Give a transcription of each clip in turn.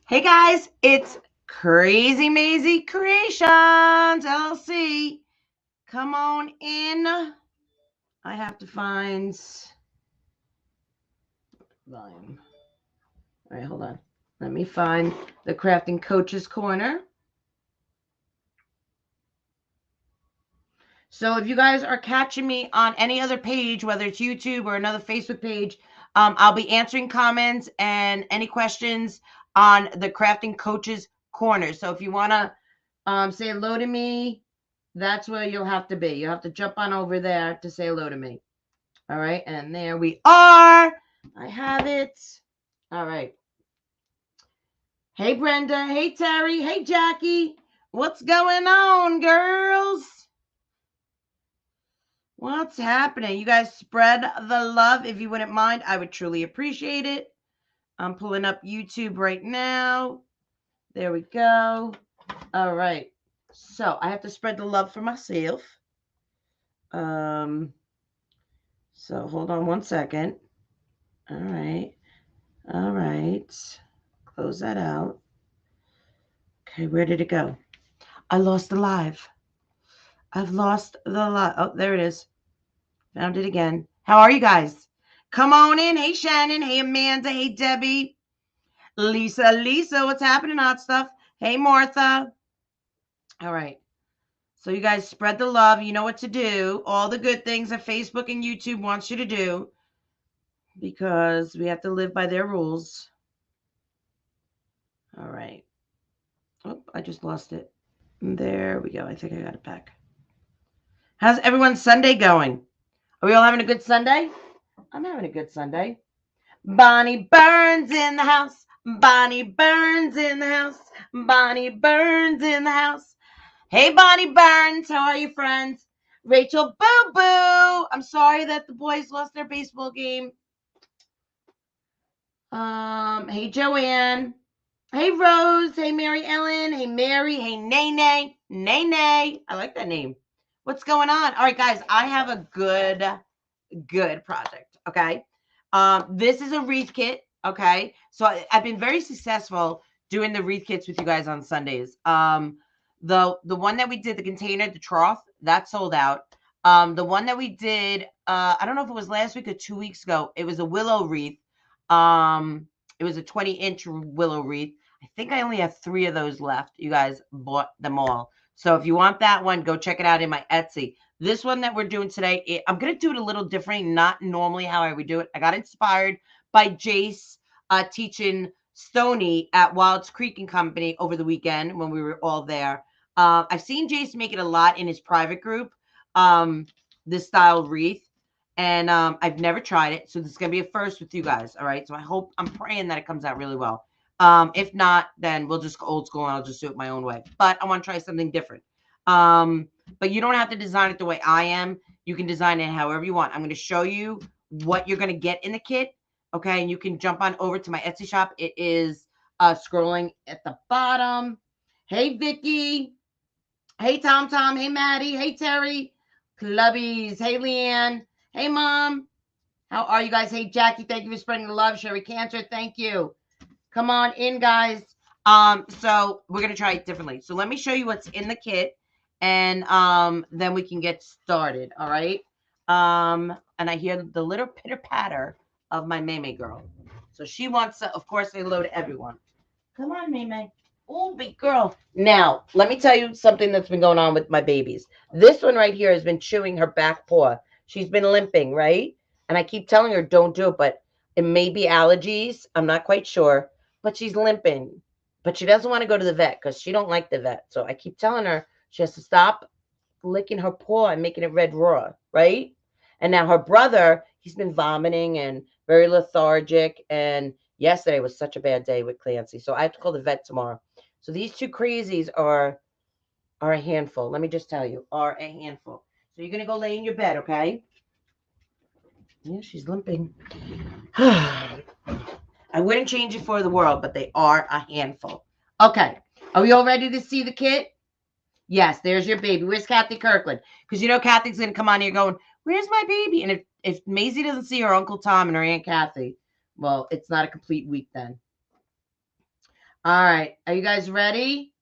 Hey guys, it's Crazy Maisie Creations LLC. Come on in. I have to find volume. All right, hold on. Let me find the Crafting Coaches Corner. So if you guys are catching me on any other page, whether it's YouTube or another Facebook page, I'll be answering comments and any questions on the Crafting Coaches Corner. So if you want to say hello to me, that's where you'll have to be. You'll have to jump on over there to say hello to me. All right, and there we are. I have it. All right. Hey, Brenda. Hey, Terry. Hey, Jackie. What's going on, girls? What's happening? You guys spread the love if you wouldn't mind. I would truly appreciate it. I'm pulling up YouTube right now. There we go. All right. So I have to spread the love for myself. So hold on one second. All right. All right. Close that out. Okay, where did it go? I lost the live. I've lost the live. Oh, there it is. Found it again. How are you guys? Come on in. Hey, Shannon. Hey, Amanda. Hey, Debbie. Lisa, what's happening, hot stuff? Hey, Martha. All right. So you guys spread the love. You know what to do. All the good things that Facebook and YouTube wants you to do because we have to live by their rules. All right. Oh, I just lost it. There we go. I think I got it back. How's everyone's Sunday going? Are we all having a good Sunday? I'm having a good Sunday. Bonnie Burns in the house. Bonnie Burns in the house. Bonnie Burns in the house. Hey, Bonnie Burns. How are you, friends? Rachel Boo Boo. I'm sorry that the boys lost their baseball game. Hey, Joanne. Hey, Rose. Hey, Mary Ellen. Hey, Mary. Hey, Nene. Nene. I like that name. What's going on? All right, guys. I have a good project. Okay. This is a wreath kit. Okay. So I've been very successful doing the wreath kits with you guys on Sundays. The one that we did, the container, the trough, that sold out. The one that we did, I don't know if it was last week or 2 weeks ago. It was a willow wreath. It was a 20-inch willow wreath. I think I only have 3 of those left. You guys bought them all. So if you want that one, go check it out in my Etsy. This one that we're doing today, I'm going to do it a little different, not normally how I would do it. I got inspired by Jace teaching Stony at Wilds Creek and Company over the weekend when we were all there. I've seen Jace make it a lot in his private group, this style wreath, and I've never tried it. So this is going to be a first with you guys. All right. So I'm praying that it comes out really well. If not, then we'll just go old school and I'll just do it my own way. But I want to try something different. But you don't have to design it the way I am. You can design it however you want. I'm going to show you what you're going to get in the kit. Okay. And you can jump on over to my Etsy shop. It is scrolling at the bottom. Hey, Vicky. Hey, Tom. Hey, Maddie. Hey, Terry. Clubbies. Hey, Leanne. Hey, Mom. How are you guys? Hey, Jackie. Thank you for spreading the love. Sherry Cancer. Thank you. Come on in, guys. So we're gonna try it differently. So let me show you what's in the kit, and then we can get started. All right. And I hear the little pitter patter of my Maymay girl. So she wants to, of course, say hello to everyone. Come on, Maymay. Oh, big girl. Now, let me tell you something that's been going on with my babies. This one right here has been chewing her back paw. She's been limping, right? And I keep telling her, don't do it, but it may be allergies. I'm not quite sure, but she's limping. But she doesn't want to go to the vet because she don't like the vet. So I keep telling her she has to stop licking her paw and making it red raw, right? And now her brother, he's been vomiting and very lethargic. And yesterday was such a bad day with Clancy. So I have to call the vet tomorrow. So these two crazies are a handful. Let me just tell you, are a handful. So you're gonna go lay in your bed, okay? Yeah, she's limping. I wouldn't change it for the world, but they are a handful. Okay. Are we all ready to see the kit? Yes, there's your baby. Where's Kathy Kirkland? Because you know Kathy's gonna come on here going, "Where's my baby?" And if Maisie doesn't see her Uncle Tom and her Aunt Kathy, well, it's not a complete week then. All right. Are you guys ready?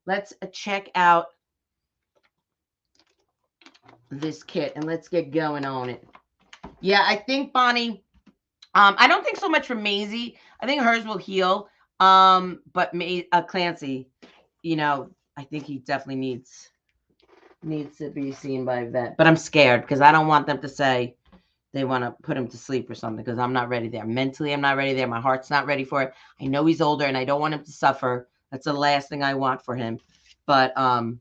Let's check out this kit and let's get going on it. Yeah, I think Bonnie, I don't think so much for Maisie. I think hers will heal. But Clancy, you know, I think he definitely needs to be seen by a vet. But I'm scared because I don't want them to say they want to put him to sleep or something because I'm not ready there. Mentally, I'm not ready there. My heart's not ready for it. I know he's older and I don't want him to suffer. That's the last thing I want for him. But I'm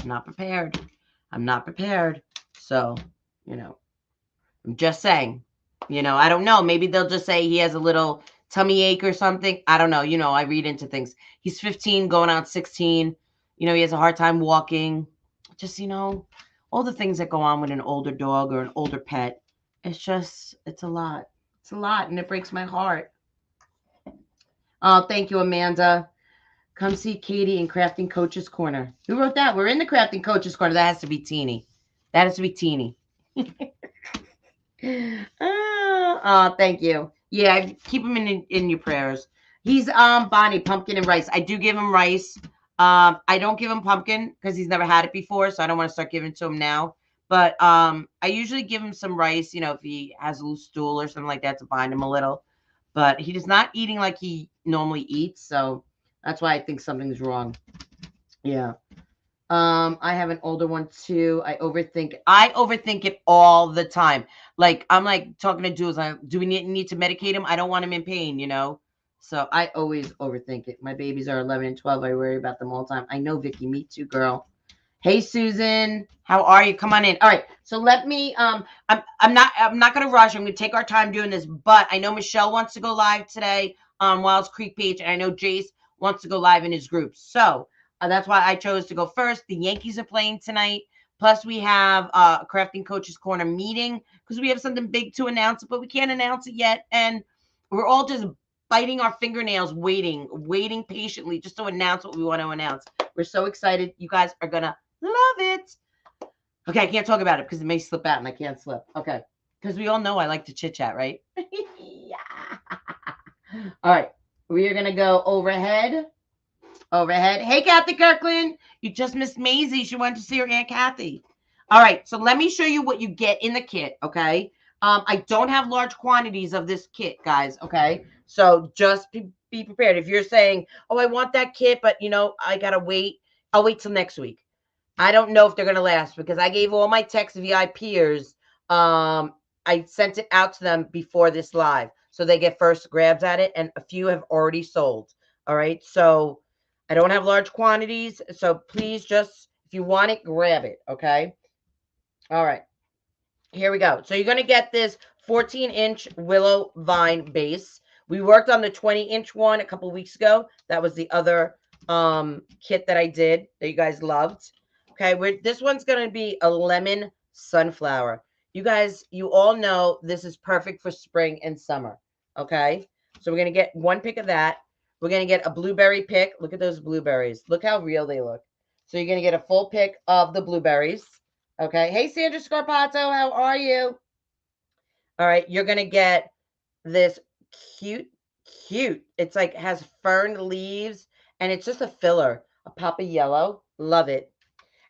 not prepared. I'm not prepared. So, you know, I'm just saying, I don't know. Maybe they'll just say he has a little tummy ache or something. I don't know. I read into things. He's 15, going on 16. He has a hard time walking. Just, all the things that go on with an older dog or an older pet. It's a lot. It's a lot, and it breaks my heart. Oh, thank you, Amanda. Come see Katie in Crafting Coach's Corner. Who wrote that? We're in the Crafting Coach's Corner. That has to be Teeny. That has to be Teeny. Oh, thank you. Yeah, keep him in your prayers. He's Bonnie, pumpkin and rice. I do give him rice. I don't give him pumpkin because he's never had it before, so I don't want to start giving it to him now. But I usually give him some rice, if he has a loose stool or something like that to bind him a little. But he is not eating like he normally eats, so that's why I think something's wrong. Yeah. I have an older one too. I overthink it all the time. Like I'm like talking to Jules, do we need to medicate him? I don't want him in pain, So I always overthink it. My babies are 11 and 12. I worry about them all the time. I know, Vicky, me too, girl. Hey, Susan, how are you? Come on in. All right. So let me I'm not gonna rush. I'm gonna take our time doing this, but I know Michelle wants to go live today on Wild Creek page, and I know Jace wants to go live in his group. So that's why I chose to go first. The Yankees are playing tonight. Plus, we have a Crafting Coaches Corner meeting because we have something big to announce, but we can't announce it yet. And we're all just biting our fingernails, waiting patiently just to announce what we want to announce. We're so excited. You guys are going to love it. Okay, I can't talk about it because it may slip out and I can't slip. Okay, because we all know I like to chit chat, right? Yeah. All right, we are going to go overhead. Hey, Kathy Kirkland. You just missed Maisie. She went to see her Aunt Kathy. All right. So let me show you what you get in the kit. Okay. I don't have large quantities of this kit, guys. Okay. So just be prepared. If you're saying, oh, I want that kit, but I got to wait. I'll wait till next week. I don't know if they're going to last because I gave all my text VIPers. I sent it out to them before this live. So they get first grabs at it. And a few have already sold. All right. So I don't have large quantities, so please just, if you want it, grab it, okay? All right, here we go. So you're going to get this 14-inch willow vine base. We worked on the 20-inch one a couple weeks ago. That was the other kit that I did that you guys loved. Okay, this one's going to be a lemon sunflower. You guys, you all know this is perfect for spring and summer, okay? So we're going to get one pick of that. We're going to get a blueberry pick. Look at those blueberries. Look how real they look. So you're going to get a full pick of the blueberries. Okay. Hey, Sandra Scarpato, how are you? All right. You're going to get this cute. It's like has fern leaves and it's just a filler, a pop of yellow. Love it.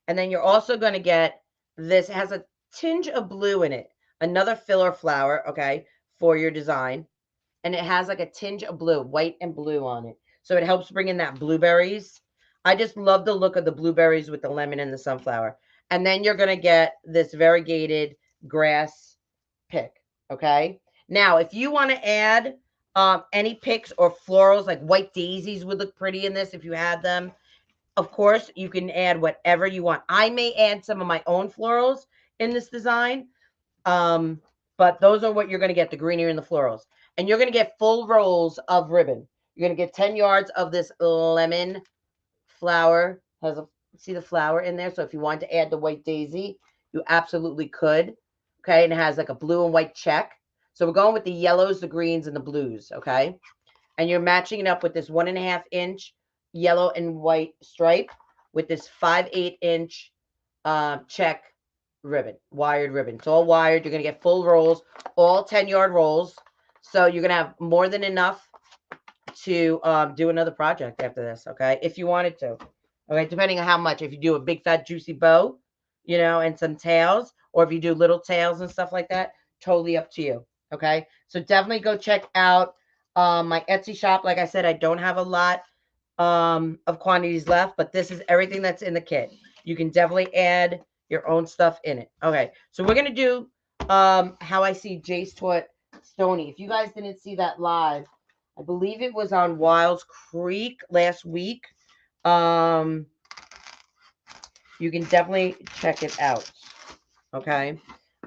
And then you're also going to get this. It has a tinge of blue in it. Another filler flower, okay, for your design. And it has like a tinge of blue, white and blue on it. So it helps bring in that blueberries. I just love the look of the blueberries with the lemon and the sunflower. And then you're going to get this variegated grass pick, okay? Now, if you want to add any picks or florals, like white daisies would look pretty in this if you had them. Of course, you can add whatever you want. I may add some of my own florals in this design. But those are what you're going to get, the greenery and the florals. And you're going to get full rolls of ribbon. You're going to get 10 yards of this lemon flower. See the flower in there? So if you want to add the white daisy, you absolutely could. Okay, and it has like a blue and white check. So we're going with the yellows, the greens, and the blues, okay? And you're matching it up with this 1.5-inch yellow and white stripe with this 5/8-inch check ribbon, wired ribbon. It's all wired. You're going to get full rolls, all 10-yard rolls. So you're going to have more than enough to do another project after this, okay? If you wanted to, okay? Depending on how much. If you do a big, fat, juicy bow, you know, and some tails, or if you do little tails and stuff like that, totally up to you, okay? So definitely go check out my Etsy shop. Like I said, I don't have a lot of quantities left, but this is everything that's in the kit. You can definitely add your own stuff in it. Okay, so we're going to do how I see Jace taught Stony. If you guys didn't see that live, I believe it was on Wilds Creek last week. You can definitely check it out. Okay.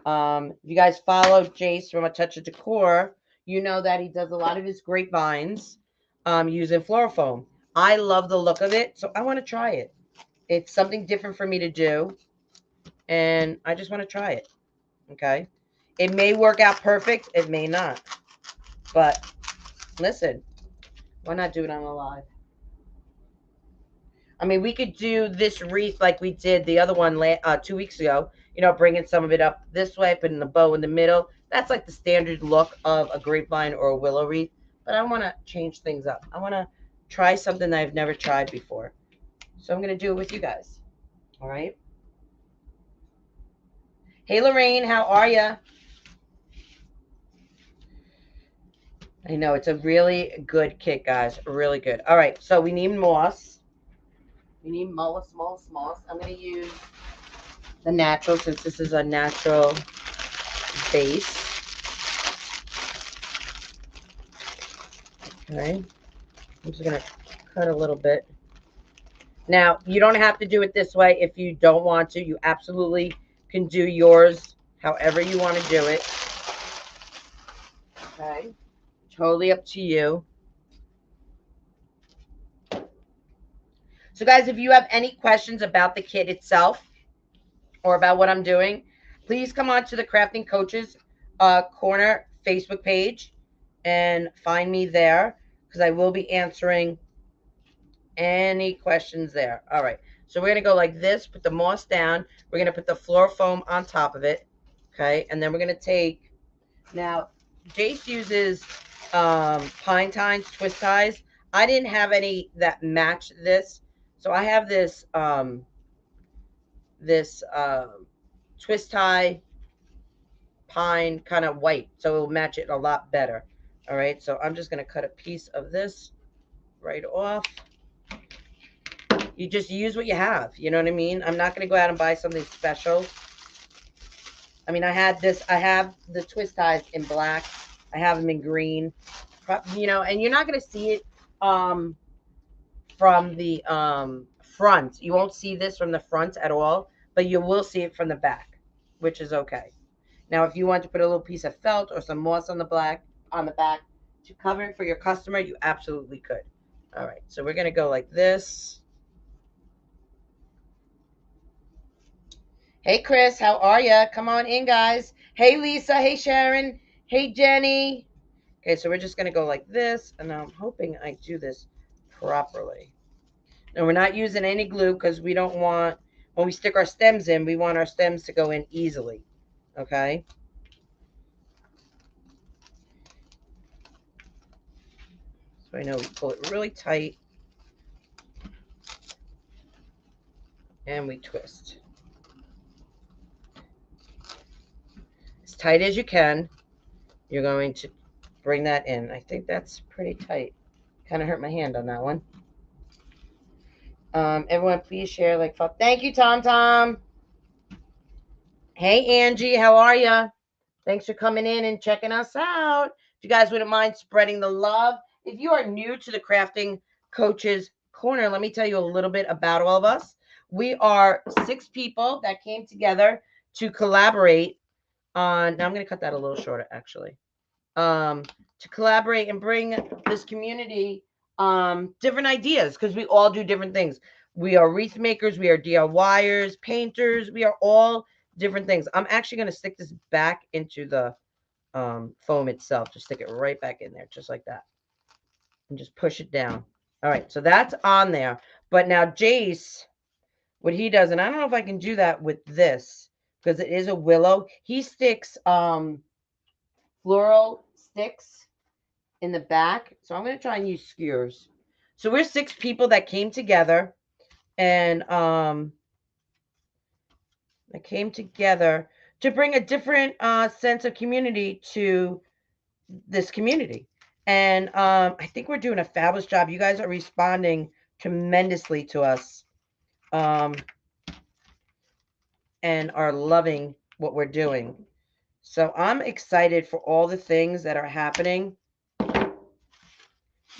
If you guys follow Jace from A Touch of Decor, you know that he does a lot of his grapevines using fluorofoam. I love the look of it, so I want to try it. It's something different for me to do, and I just want to try it. Okay. It may work out perfect. It may not. But listen, why not do it on a live? I mean, we could do this wreath like we did the other one 2 weeks ago. You know, bringing some of it up this way, putting the bow in the middle. That's like the standard look of a grapevine or a willow wreath. But I want to change things up. I want to try something that I've never tried before. So I'm going to do it with you guys. All right. Hey, Lorraine, how are you? I know, it's a really good kit, guys. Really good. All right, so we need moss. We need moss. I'm going to use the natural, since this is a natural base. Okay. I'm just going to cut a little bit. Now, you don't have to do it this way if you don't want to. You absolutely can do yours however you want to do it. Okay. Totally up to you. So, guys, if you have any questions about the kit itself or about what I'm doing, please come on to the Crafting Coaches Corner Facebook page and find me there, because I will be answering any questions there. All right. So we're going to go like this, put the moss down. We're going to put the fluorofoam on top of it. Okay. And then we're going to take, now, Jace uses pine tines, twist ties. I didn't have any that match this. So I have this, twist tie pine kind of white. So it'll match it a lot better. All right. So I'm just going to cut a piece of this right off. You just use what you have. You know what I mean? I'm not going to go out and buy something special. I mean, I have the twist ties in black. I have them in green. You know, and you're not going to see it from the front. You won't see this from the front at all, but you will see it from the back, which is okay. Now, if you want to put a little piece of felt or some moss on the back to cover it for your customer, you absolutely could. All right, so we're going to go like this. Hey, Chris, how are you? Come on in, guys. Hey, Lisa. Hey, Sharon. Hey, Jenny. Okay, so we're just going to go like this, and I'm hoping I do this properly. And we're not using any glue because we don't want, when we stick our stems in, we want our stems to go in easily. Okay? So I know we pull it really tight, and we twist. As tight as you can, you're going to bring that in. I think that's pretty tight. Kind of hurt my hand on that one. Everyone, please share, like, thank you, Tom. Hey, Angie, how are you? Thanks for coming in and checking us out. If you guys wouldn't mind spreading the love. If you are new to the Crafting Coaches Corner, let me tell you a little bit about all of us. We are 6 people that came together to collaborate on, now I'm going to cut that a little shorter, actually, to collaborate and bring this community different ideas, because we all do different things. We are wreath makers, we are DIYers, painters, we are all different things. I'm actually going to stick this back into the foam itself. Just stick it right back in there, just like that. And just push it down. All right, so that's on there. But now Jace, what he does, and I don't know if I can do that with this, because it is a willow. He sticks floral sticks in the back. So I'm going to try and use skewers. So we're 6 people that came together and to bring a different sense of community to this community. And I think we're doing a fabulous job. You guys are responding tremendously to us and are loving what we're doing. So I'm excited for all the things that are happening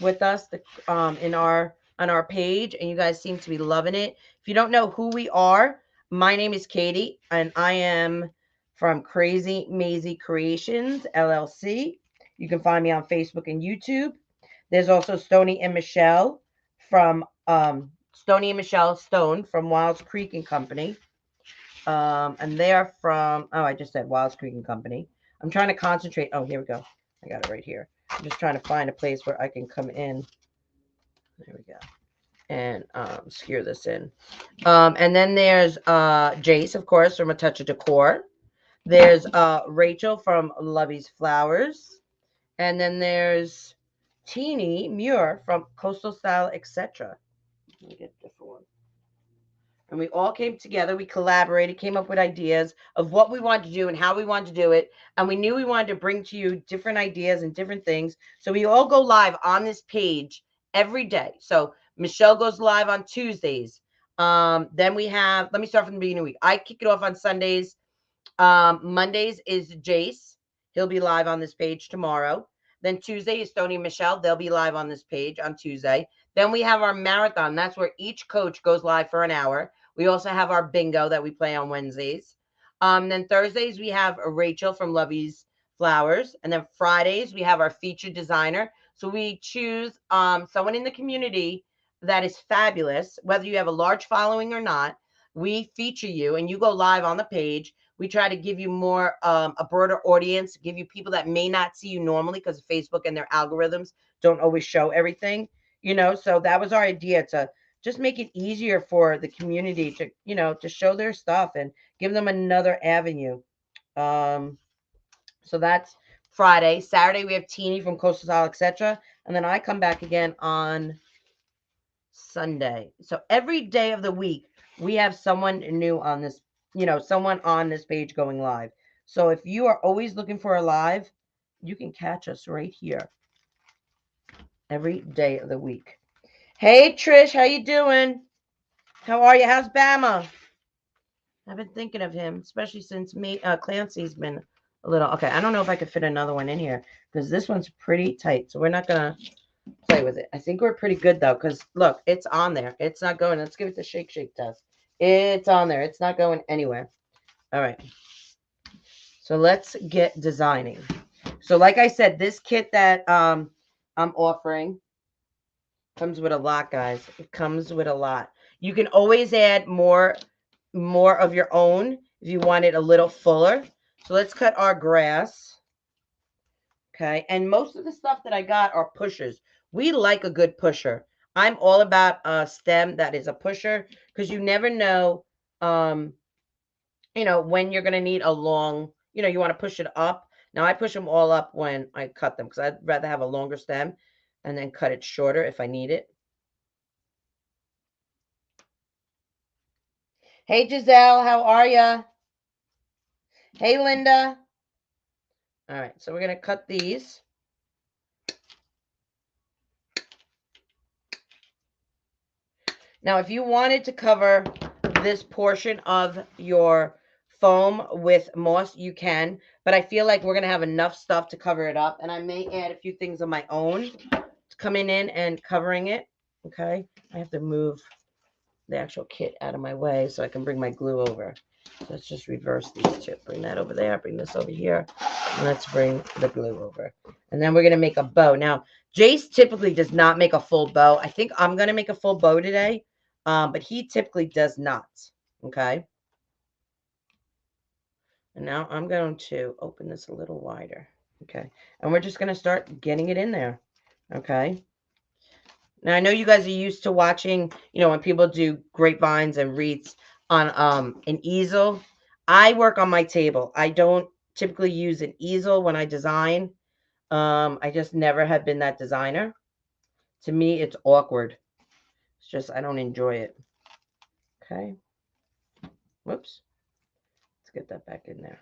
with us on our page, and you guys seem to be loving it. If you don't know who we are, my name is Katie, and I am from Crazy Maisie Creations LLC. You can find me on Facebook and YouTube. There's also Stony and Michelle from Stony and Michelle Stone from Wilds Creek and Company. And they're from, oh, I just said Wilds Creek and Company. I'm trying to concentrate. Oh, here we go. I got it right here. I'm just trying to find a place where I can come in. There we go. And skewer this in. And then there's Jace, of course, from A Touch of Decor. There's Rachel from Lovey's Flowers. And then there's Teeny Muir from Coastal Style, etc. Let me get a different one. And we all came together, we collaborated, came up with ideas of what we wanted to do and how we wanted to do it. And we knew we wanted to bring to you different ideas and different things. So we all go live on this page every day. So Michelle goes live on Tuesdays. Then we have, let me start from the beginning of the week. I kick it off on Sundays. Mondays is Jace. He'll be live on this page tomorrow. Then Tuesday is Stony and Michelle. They'll be live on this page on Tuesday. Then we have our marathon. That's where each coach goes live for an hour. We also have our bingo that we play on Wednesdays. Then Thursdays, we have Rachel from Lovey's Flowers. And then Fridays, we have our featured designer. So we choose someone in the community that is fabulous, whether you have a large following or not. We feature you and you go live on the page. We try to give you more, a broader audience, give you people that may not see you normally because Facebook and their algorithms don't always show everything, So that was our idea, to just make it easier for the community to, to show their stuff and give them another avenue. So that's Friday. Saturday, we have Teeny from Coastal Style, etc. And then I come back again on Sunday. So every day of the week, we have someone new on this, someone on this page going live. So if you are always looking for a live, you can catch us right here every day of the week. Hey, Trish, how you doing? How are you? How's Bama? I've been thinking of him, especially since Clancy's been a little. Okay, I don't know if I could fit another one in here because this one's pretty tight. So we're not going to play with it. I think we're pretty good though, because look, it's on there. It's not going. Let's give it the shake test. It's on there. It's not going anywhere. All right. So let's get designing. So like I said, this kit that I'm offering comes with a lot, guys. It comes with a lot. You can always add more of your own if you want it a little fuller. So let's cut our grass. Okay. And most of the stuff that I got are pushers. We like a good pusher. I'm all about a stem that is a pusher because you never know, when you're going to need a long, you want to push it up. Now I push them all up when I cut them because I'd rather have a longer stem and then cut it shorter if I need it. Hey, Giselle, how are ya? Hey, Linda. All right, so we're going to cut these. Now, if you wanted to cover this portion of your foam with moss, you can, but I feel like we're going to have enough stuff to cover it up, and I may add a few things of my own coming in and covering it. Okay, I have to move the actual kit out of my way so I can bring my glue over. Let's just reverse these two. Bring that over there, bring this over here, and let's bring the glue over. And then we're going to make a bow. Now, Jace typically does not make a full bow. I think I'm going to make a full bow today, but he typically does not. Okay. And now I'm going to open this a little wider. Okay. And we're just going to start getting it in there. Okay. Now, I know you guys are used to watching, when people do grapevines and wreaths on an easel. I work on my table. I don't typically use an easel when I design. I just never have been that designer. To me, it's awkward. It's just, I don't enjoy it. Okay. Whoops. Let's get that back in there.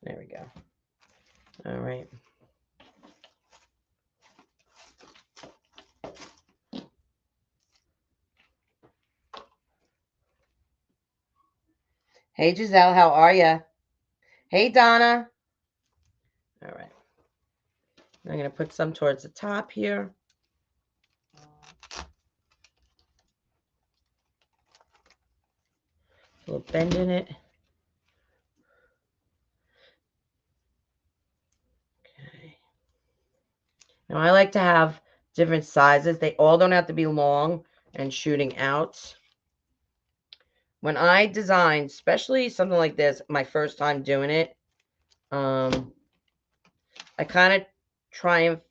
There we go. All right. Hey, Giselle, how are you? Hey, Donna. All right. I'm going to put some towards the top here. A little bend in it. Okay. Now, I like to have different sizes. They all don't have to be long and shooting out. When I design, especially something like this, my first time doing it, I kind of try and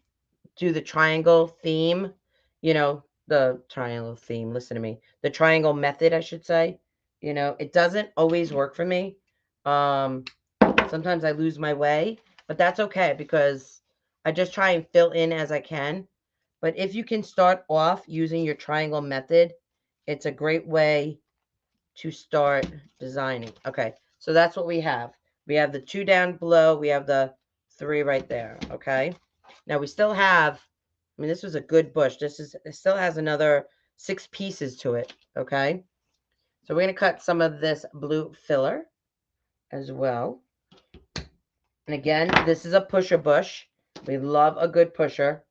do the triangle theme, the triangle theme, listen to me, the triangle method, I should say. It doesn't always work for me. Sometimes I lose my way, but that's okay because I just try and fill in as I can. But if you can start off using your triangle method, it's a great way to start designing. Okay, so that's what we have. We have the 2 down below. We have the 3 right there. Okay, now we still have, this was a good bush. It still has another 6 pieces to it. Okay, so we're going to cut some of this blue filler as well. And again, this is a pusher bush. We love a good pusher.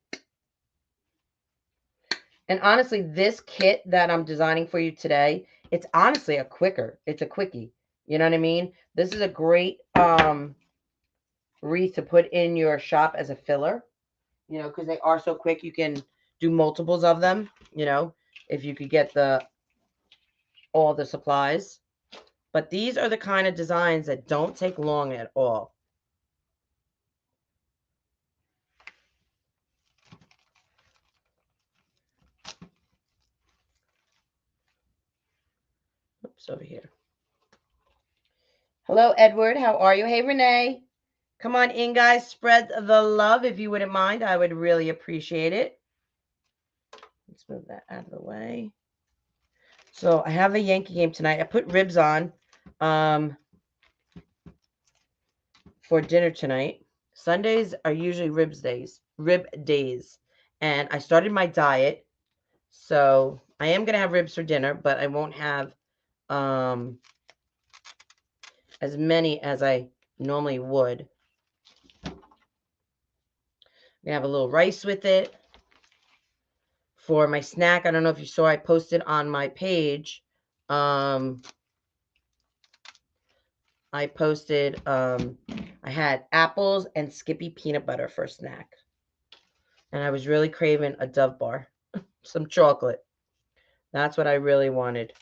And honestly, this kit that I'm designing for you today, it's honestly it's a quickie. You know what I mean? This is a great wreath to put in your shop as a filler, because they are so quick. You can do multiples of them, if you could get all the supplies. But these are the kind of designs that don't take long at all. Oops, over here. Hello, Edward. How are you? Hey, Renee. Come on in, guys. Spread the love if you wouldn't mind. I would really appreciate it. Let's move that out of the way. So I have a Yankee game tonight. I put ribs on for dinner tonight. Sundays are usually rib days. And I started my diet. So I am going to have ribs for dinner, but I won't have as many as I normally would. We have a little rice with it. For my snack, I don't know if you saw, I posted on my page. I posted, I had apples and Skippy peanut butter for a snack. And I was really craving a Dove bar, some chocolate. That's what I really wanted.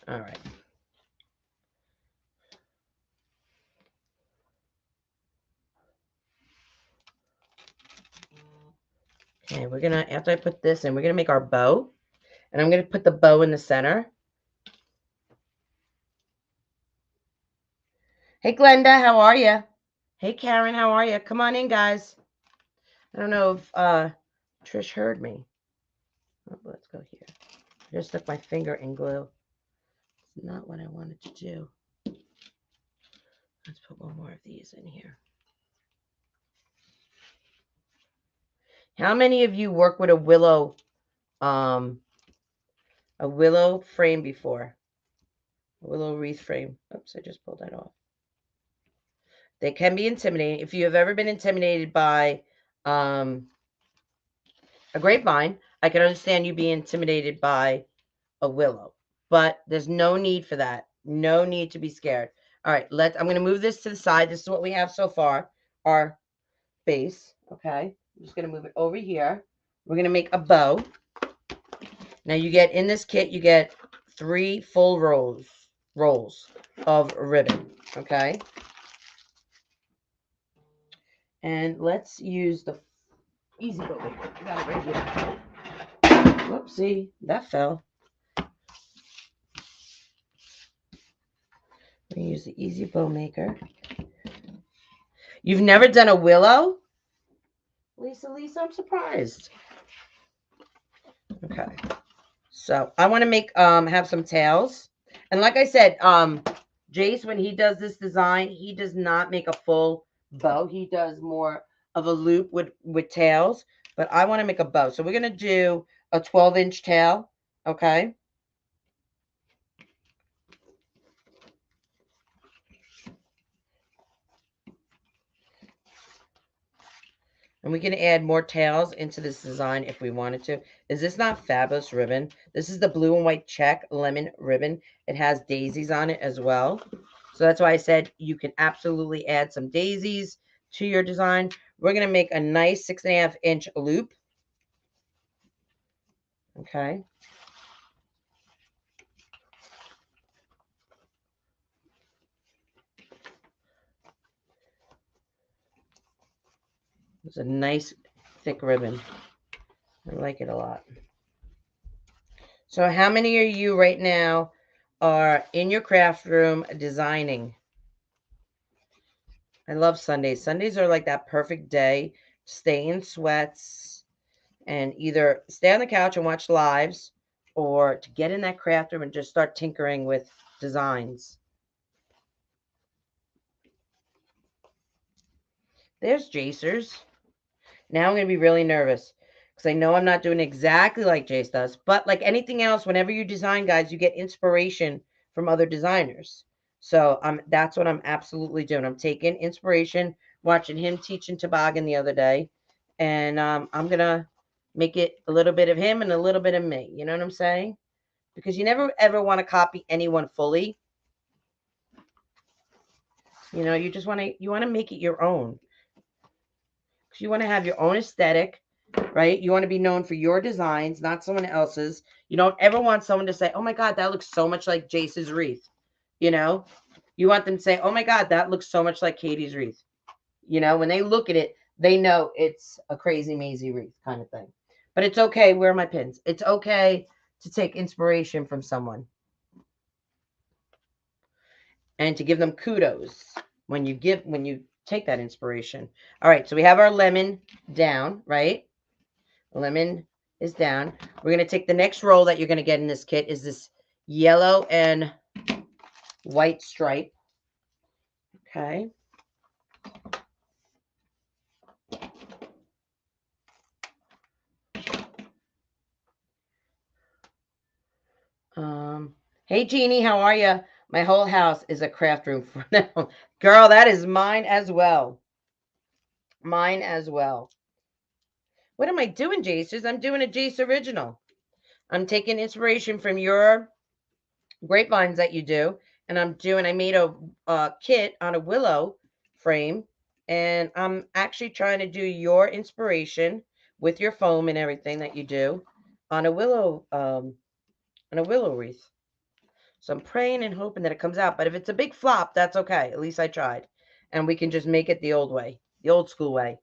All right. Okay, we're going to, after I put this in, we're going to make our bow. And I'm going to put the bow in the center. Hey, Glenda, how are you? Hey, Karen, how are you? Come on in, guys. I don't know if Trish heard me. Oh, let's go here. I just stuck my finger in glue. It's not what I wanted to do. Let's put one more of these in here. How many of you work with a willow frame before? A willow wreath frame. Oops, I just pulled that off. They can be intimidating. If you have ever been intimidated by a grapevine, I can understand you being intimidated by a willow. But there's no need for that. No need to be scared. All right, I'm going to move this to the side. This is what we have so far, our base. Okay, I'm just going to move it over here. We're going to make a bow. Now you get, in this kit, you get 3 full rolls of ribbon. Okay. And let's use the easy bow maker. I got it right here. Whoopsie, that fell. I'm going to use the Easy Bow Maker. You've never done a willow? Lisa, I'm surprised. Okay. So I want to make have some tails. And like I said, Jace, when he does this design, he does not make a full bow. He does more of a loop with tails. But I want to make a bow. So we're going to do a 12-inch tail. Okay. And we can add more tails into this design if we wanted to. Is this not fabulous ribbon? This is the blue and white check lemon ribbon. It has daisies on it as well. So that's why I said you can absolutely add some daisies to your design. We're going to make a nice 6.5-inch loop. Okay. It's a nice thick ribbon. I like it a lot. So how many of you right now are in your craft room designing? I love Sundays. Sundays are like that perfect day. Stay in sweats and either stay on the couch and watch lives or to get in that craft room and just start tinkering with designs. There's Jacers. Now I'm going to be really nervous because I know I'm not doing exactly like Jace does. But like anything else, whenever you design, guys, you get inspiration from other designers. So that's what I'm absolutely doing. I'm taking inspiration, watching him teaching toboggan the other day. And I'm going to make it a little bit of him and a little bit of me. You know what I'm saying? Because you never ever want to copy anyone fully. You know, you just want to make it your own. Because you want to have your own aesthetic, right? You want to be known for your designs, not someone else's. You don't ever want someone to say, oh my God, that looks so much like Jace's wreath. You know, you want them to say, oh my God, that looks so much like Katie's wreath. You know, when they look at it, they know it's a crazy Maisie wreath kind of thing. But it's okay. Where are my pins? It's okay to take inspiration from someone and to give them kudos when you take that inspiration. All right, so we have our lemon down, right? Lemon is down. We're going to take the next roll that you're going to get in this kit is this yellow and white stripe. Okay. Hey, Jeannie, how are you? My whole house is a craft room for now. Girl, that is mine as well. Mine as well. What am I doing, Jace? I'm doing a Jace original. I'm taking inspiration from your grapevines that you do, and I made a kit on a willow frame, and I'm actually trying to do your inspiration with your foam and everything that you do on a willow wreath. So I'm praying and hoping that it comes out, but if it's a big flop, that's okay. At least I tried, and we can just make it the old way, the old school way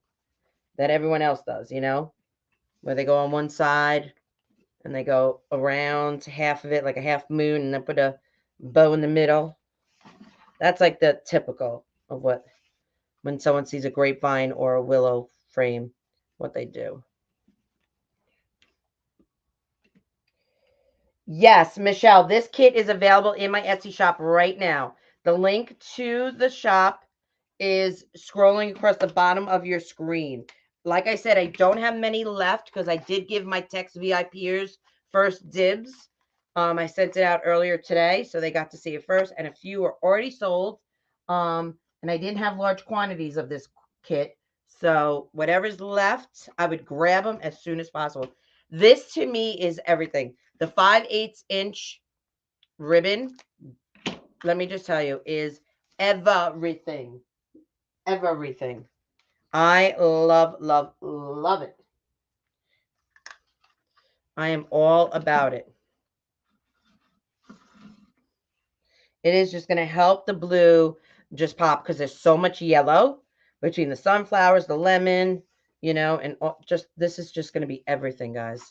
that everyone else does, you know, where they go on one side and they go around half of it like a half moon and then put a bow in the middle. That's like the typical of what when someone sees a grapevine or a willow frame, what they do. Yes, Michelle, this kit is available in my Etsy shop right now. The link to the shop is scrolling across the bottom of your screen. Like I said, I don't have many left because I did give my text VIPers first dibs. I sent it out earlier today, so they got to see it first, and a few are already sold. And I didn't have large quantities of this kit, so whatever's left, I would grab them as soon as possible. This to me is everything. The 5/8 inch ribbon, let me just tell you, is everything. Everything. I love, love, love it. I am all about it. It is just going to help the blue just pop because there's so much yellow between the sunflowers, the lemon, you know, and just this is just going to be everything, guys.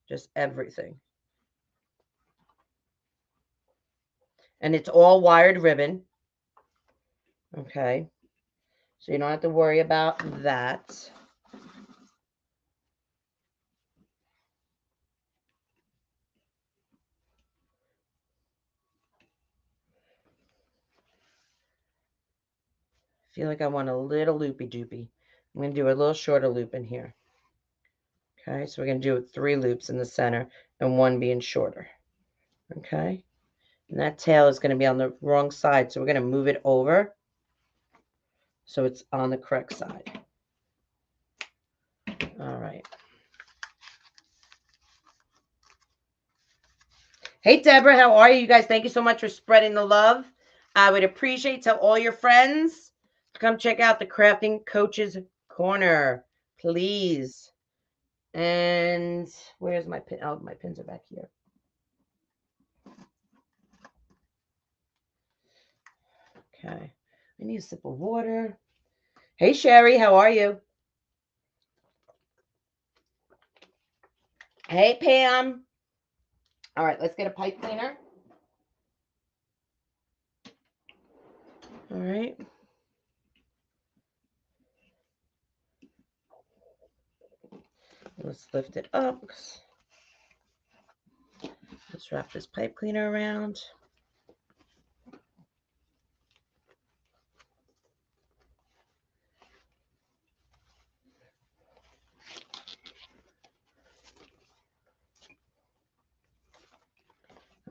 Just everything. And it's all wired ribbon. Okay. So you don't have to worry about that. I feel like I want a little loopy doopy. I'm going to do a little shorter loop in here. Okay, so we're going to do 3 loops in the center and 1 being shorter. Okay, and that tail is going to be on the wrong side, so we're going to move it over so it's on the correct side. All right. Hey, Deborah, how are you? You guys, thank you so much for spreading the love. I would appreciate tell all your friends to come check out the Crafting Coaches Corner, please. And where's my pin? Oh, my pins are back here. Okay. I need a sip of water. Hey, Sherry, how are you? Hey, Pam. All right, let's get a pipe cleaner. All right. Let's lift it up. Let's wrap this pipe cleaner around.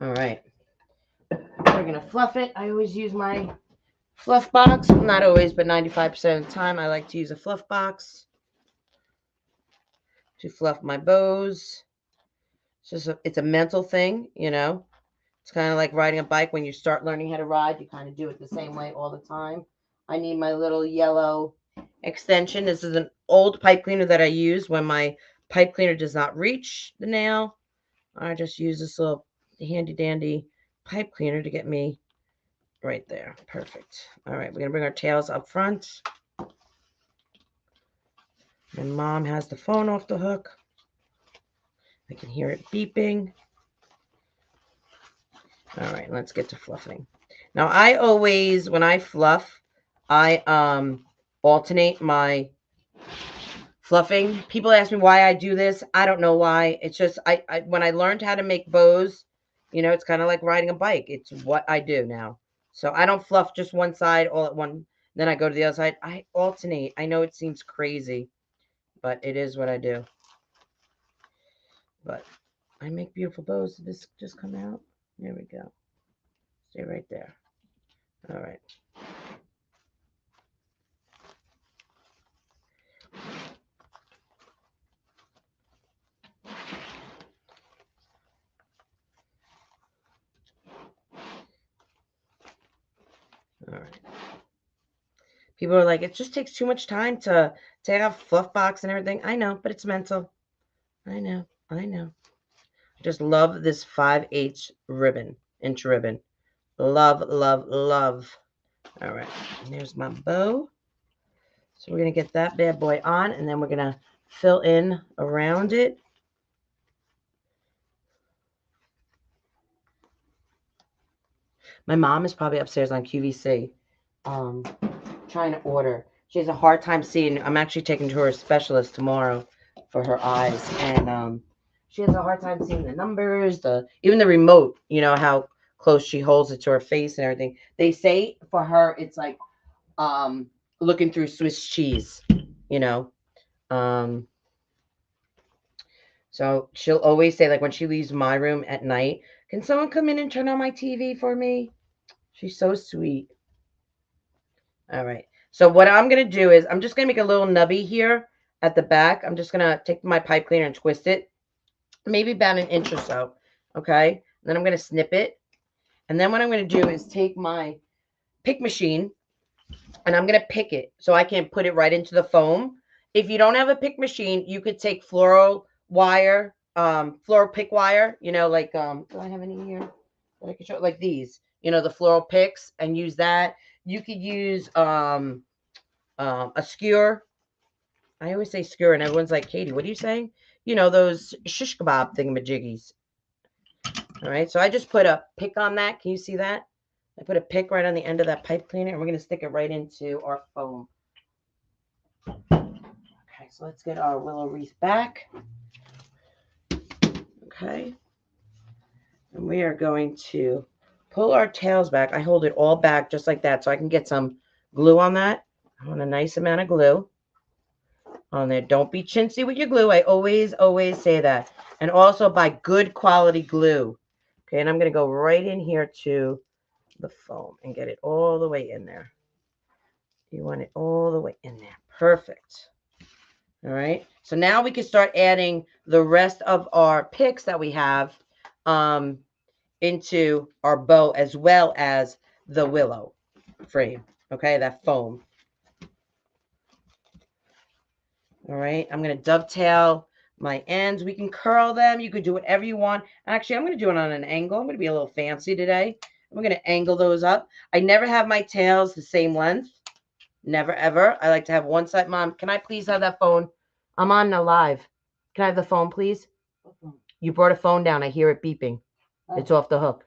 All right. We're going to fluff it. I always use my fluff box. Not always, but 95% of the time, I like to use a fluff box to fluff my bows. It's a mental thing, you know. It's kind of like riding a bike. When you start learning how to ride, you kind of do it the same way all the time. I need my little yellow extension. This is an old pipe cleaner that I use when my pipe cleaner does not reach the nail. I just use this little handy dandy pipe cleaner to get me right there. Perfect. All right, we're going to bring our tails up front. My mom has the phone off the hook. I can hear it beeping. All right, let's get to fluffing. Now, I always, when I fluff, I alternate my fluffing. People ask me why I do this. I don't know why. It's just I when I learned how to make bows, you know, it's kind of like riding a bike. It's what I do now. So I don't fluff just one side all at one, then I go to the other side. I alternate. I know it seems crazy, but it is what I do. But I make beautiful bows. Did this just come out? There we go. Stay right there. All right. All right. People are like, it just takes too much time to have fluff box and everything. I know, but it's mental. I know. I just love this 5/8 inch ribbon. Love, love, love. All right. And there's my bow. So we're going to get that bad boy on, and then we're going to fill in around it. My mom is probably upstairs on QVC trying to order. She has a hard time seeing. I'm actually taking to her specialist tomorrow for her eyes. And she has a hard time seeing the numbers, even the remote, you know, how close she holds it to her face and everything. They say for her, it's like looking through Swiss cheese, you know. So she'll always say, like, when she leaves my room at night, can someone come in and turn on my TV for me? She's so sweet. All right. So what I'm going to do is I'm just going to make a little nubby here at the back. I'm just going to take my pipe cleaner and twist it, maybe about an inch or so. Okay. And then I'm going to snip it. And then what I'm going to do is take my pick machine and I'm going to pick it so I can put it right into the foam. If you don't have a pick machine, you could take floral wire, floral pick wire, you know, like, do I have any here that I can show? Like these, you know, the floral picks, and use that. You could use a skewer. I always say skewer, and everyone's like, Katie, what are you saying? You know, those shish kebab thingamajiggies. All right, so I just put a pick on that. Can you see that? I put a pick right on the end of that pipe cleaner, and we're going to stick it right into our foam. Okay, so let's get our Willow Wreath back. Okay. And we are going to pull our tails back. I hold it all back just like that so I can get some glue on that. I want a nice amount of glue on there. Don't be chintzy with your glue. I always say that. And also buy good quality glue. Okay, and I'm going to go right in here to the foam and get it all the way in there. You want it all the way in there. Perfect. All right. So now we can start adding the rest of our picks that we have into our bow as well as the willow frame. Okay, that foam. All right. I'm going to dovetail my ends. We can curl them. You could do whatever you want. Actually, I'm going to do it on an angle. I'm going to be a little fancy today. I'm going to angle those up. I never have my tails the same length. Never, ever. I like to have one side. Mom, can I please have that phone? I'm on the live. Can I have the phone, please? You brought a phone down. I hear it beeping. It's off the hook.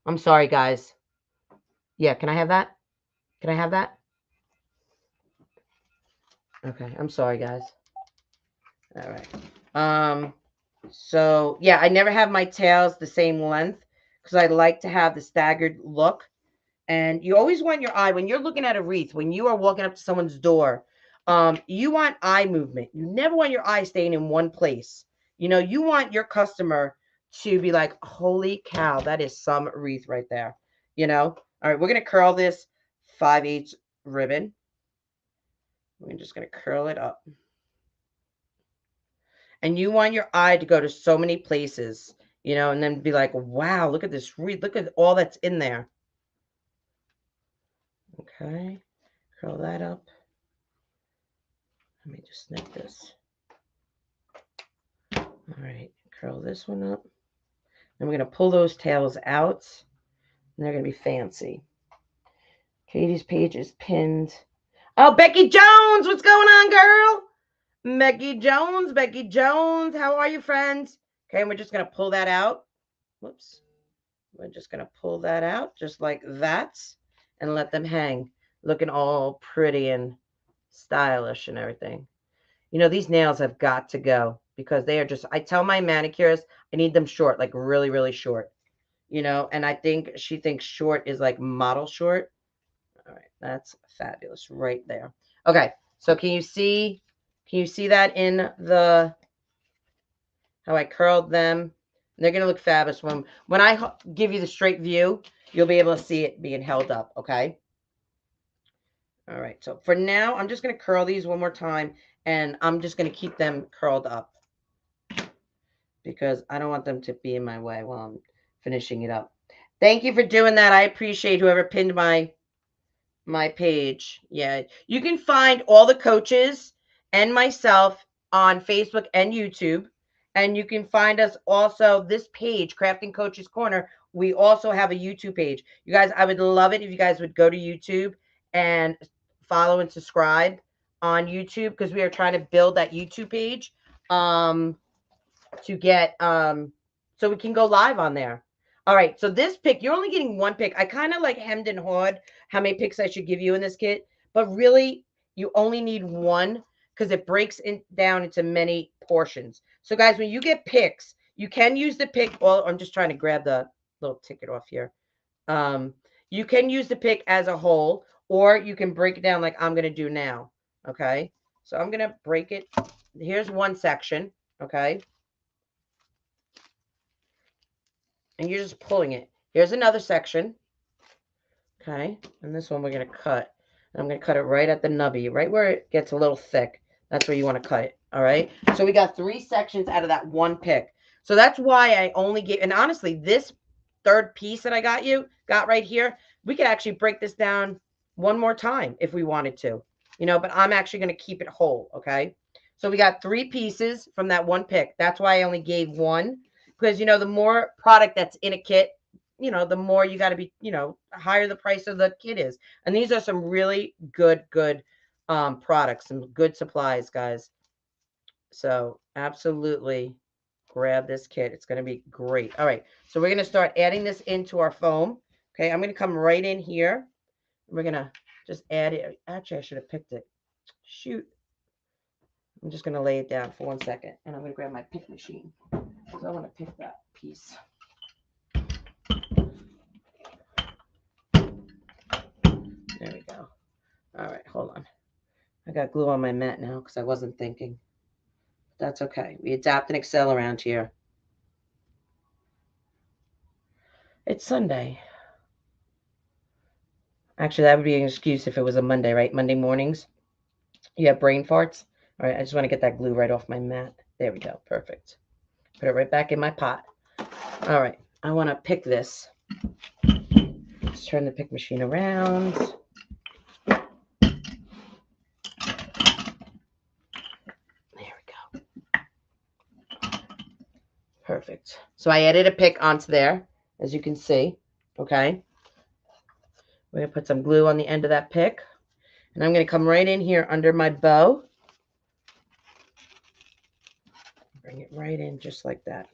I'm sorry, guys. Yeah, can I have that? Can I have that? Okay, I'm sorry, guys. All right. So yeah, I never have my tails the same length because I like to have the staggered look. And you always want your eye when you're looking at a wreath, when you are walking up to someone's door, you want eye movement. You never want your eye staying in one place. You know, you want your customer to be like, holy cow, that is some wreath right there. You know? All right, we're gonna curl this 5/8 ribbon. We're just gonna curl it up. And you want your eye to go to so many places, you know, and then be like, wow, look at this wreath. Look at all that's in there. Okay, curl that up. Let me just snip this. All right, curl this one up. And we're going to pull those tails out, and they're going to be fancy. Katie's page is pinned. Oh, Becky Jones, what's going on, girl? Becky Jones, how are you, friends? Okay, and we're just going to pull that out. Whoops. We're just going to pull that out just like that and let them hang, looking all pretty and stylish and everything. You know, these nails have got to go because they are just, I tell my manicurist, I need them short, like really, really short, you know, and I think she thinks short is like model short. All right, that's fabulous right there. Okay, so can you see that in the, how I curled them? They're going to look fabulous. When I give you the straight view, you'll be able to see it being held up, okay? All right, so for now, I'm just going to curl these one more time, and I'm just going to keep them curled up because I don't want them to be in my way while I'm finishing it up. Thank you for doing that. I appreciate whoever pinned my page. Yeah, you can find all the coaches and myself on Facebook and YouTube. And you can find us also this page, Crafting Coaches Corner. We also have a YouTube page. You guys, I would love it if you guys would go to YouTube and follow and subscribe on YouTube because we are trying to build that YouTube page to get so we can go live on there. All right, so this pick, you're only getting one pick. I kind of like hemmed and hawed how many picks I should give you in this kit, but really you only need one because it breaks down into many portions. So guys, when you get picks, you can use the pick. Well, I'm just trying to grab the little ticket off here. You can use the pick as a whole, or you can break it down like I'm going to do now. Okay, so I'm going to break it. Here's one section. Okay. And you're just pulling it. Here's another section. Okay, and this one we're going to cut. I'm going to cut it right at the nubby, right where it gets a little thick. That's where you want to cut it, all right? So we got 3 sections out of that one pick. So that's why I only gave, and honestly, this third piece that I got right here, we could actually break this down one more time if we wanted to, you know, but I'm actually going to keep it whole, okay? So we got 3 pieces from that one pick. That's why I only gave one. Because, you know, the more product that's in a kit, you know, the more you got to be, you know, higher the price of the kit is. And these are some really good products, some good supplies, guys. So absolutely grab this kit. It's going to be great. All right. So we're going to start adding this into our foam. Okay, I'm going to come right in here. We're going to just add it. Actually, I should have picked it. Shoot. I'm just going to lay it down for 1 second, and I'm going to grab my pick machine because I want to pick that piece. There we go. All right, hold on. I got glue on my mat now because I wasn't thinking. That's okay. We adapt and excel around here. It's Sunday. Actually, that would be an excuse if it was a Monday, right? Monday mornings. You have brain farts. All right, I just want to get that glue right off my mat. There we go. Perfect. Put it right back in my pot. All right, I want to pick this. Let's turn the pick machine around. There we go. Perfect. So I added a pick onto there, as you can see. Okay. We're going to put some glue on the end of that pick. And I'm going to come right in here under my bow. Bring it right in just like that.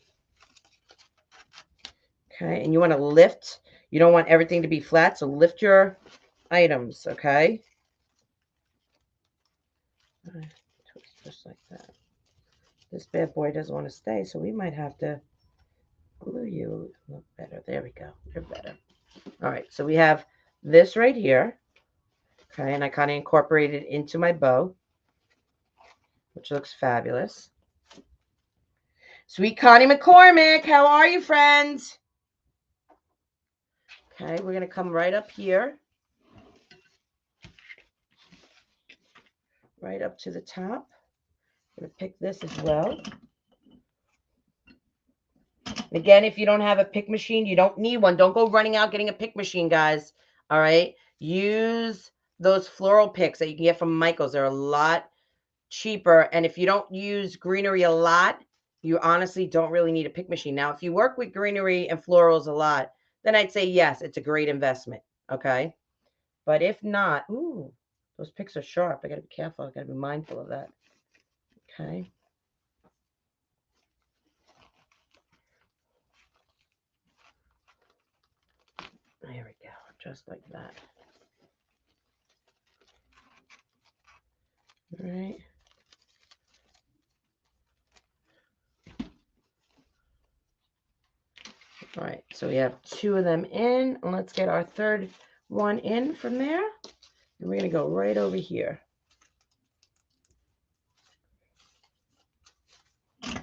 Okay, and you want to lift. You don't want everything to be flat, so lift your items, okay? Twist just like that. This bad boy doesn't want to stay, so we might have to glue you a little better. There we go. You're better. All right, so we have this right here. Okay, and I kind of incorporated it into my bow, which looks fabulous. Sweet Connie McCormick, how are you, friends? Okay, we're going to come right up here. Right up to the top. I'm going to pick this as well. Again, if you don't have a pick machine, you don't need one. Don't go running out getting a pick machine, guys. All right? Use those floral picks that you can get from Michael's. They're a lot cheaper. And if you don't use greenery a lot, you honestly don't really need a pick machine. Now, if you work with greenery and florals a lot, then I'd say, yes, it's a great investment. Okay? But if not, ooh, those picks are sharp. I got to be careful. I got to be mindful of that. Okay? There we go. Just like that. All right. All right, so we have 2 of them in. And let's get our third one in from there. And we're going to go right over here. I'm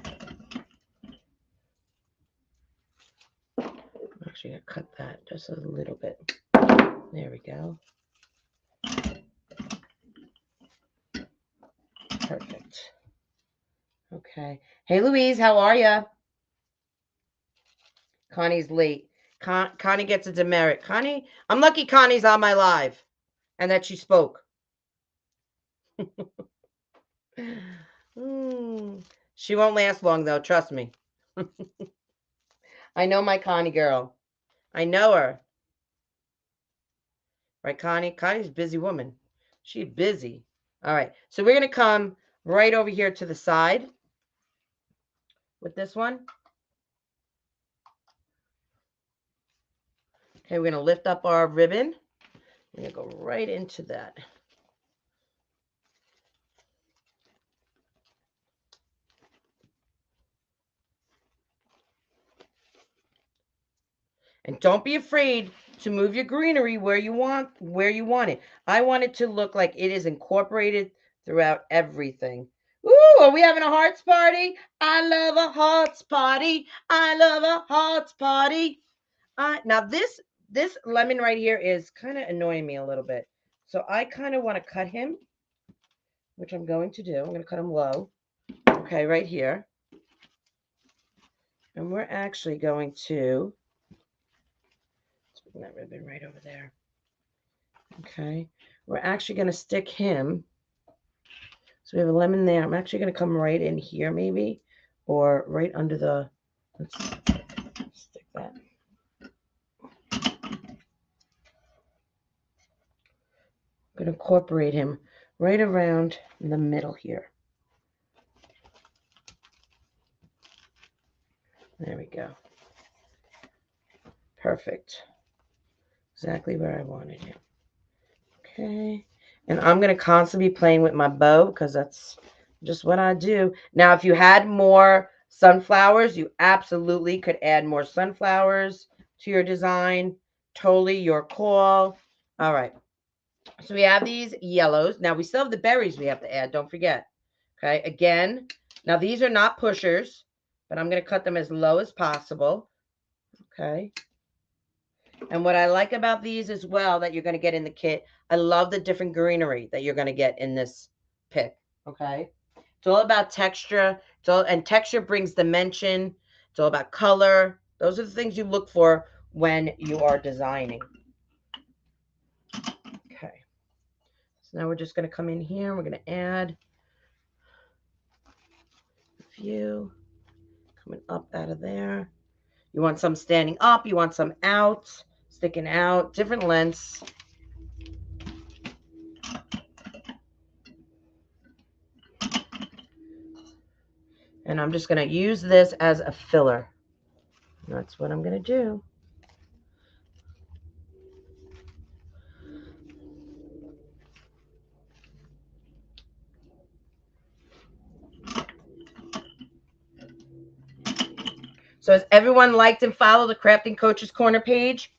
actually going to cut that just a little bit. There we go. Perfect. Okay. Hey, Louise, how are you? Connie's late. Connie gets a demerit. Connie, I'm lucky Connie's on my live and that she spoke. She won't last long, though. Trust me. I know my Connie girl. I know her. Right, Connie? Connie's a busy woman. She's busy. All right. So we're going to come right over here to the side with this one. Okay, we're going to lift up our ribbon. We're going to go right into that. And don't be afraid to move your greenery where you want it. I want it to look like it is incorporated throughout everything. Ooh, are we having a hearts party? I love a hearts party. I love a hearts party. Now this lemon right here is kind of annoying me a little bit. So I kind of want to cut him, which I'm going to do. I'm going to cut him low. Okay, right here. And we're actually going to that ribbon right over there. Okay, we're actually going to stick him. So we have a lemon there. I'm actually going to come right in here maybe, or right under the, let's stick that. I'm going to incorporate him right around in the middle here. There we go. Perfect. exactly where I wanted it. Okay. And I'm going to constantly be playing with my bow because that's just what I do. Now, if you had more sunflowers, you absolutely could add more sunflowers to your design. Totally your call. All right. So we have these yellows. Now, we still have the berries we have to add. Don't forget. Okay. Again, now these are not pushers, but I'm going to cut them as low as possible. Okay. And what I like about these as well that you're going to get in the kit, I love the different greenery that you're going to get in this pick. Okay. It's all about texture. And texture brings dimension. It's all about color. Those are the things you look for when you are designing. Okay. So now we're just going to come in here. We're going to add a few coming up out of there. You want some standing up. You want some out, sticking out, different lengths. And I'm just going to use this as a filler. That's what I'm going to do. So has everyone liked and followed the Crafting Coaches Corner page?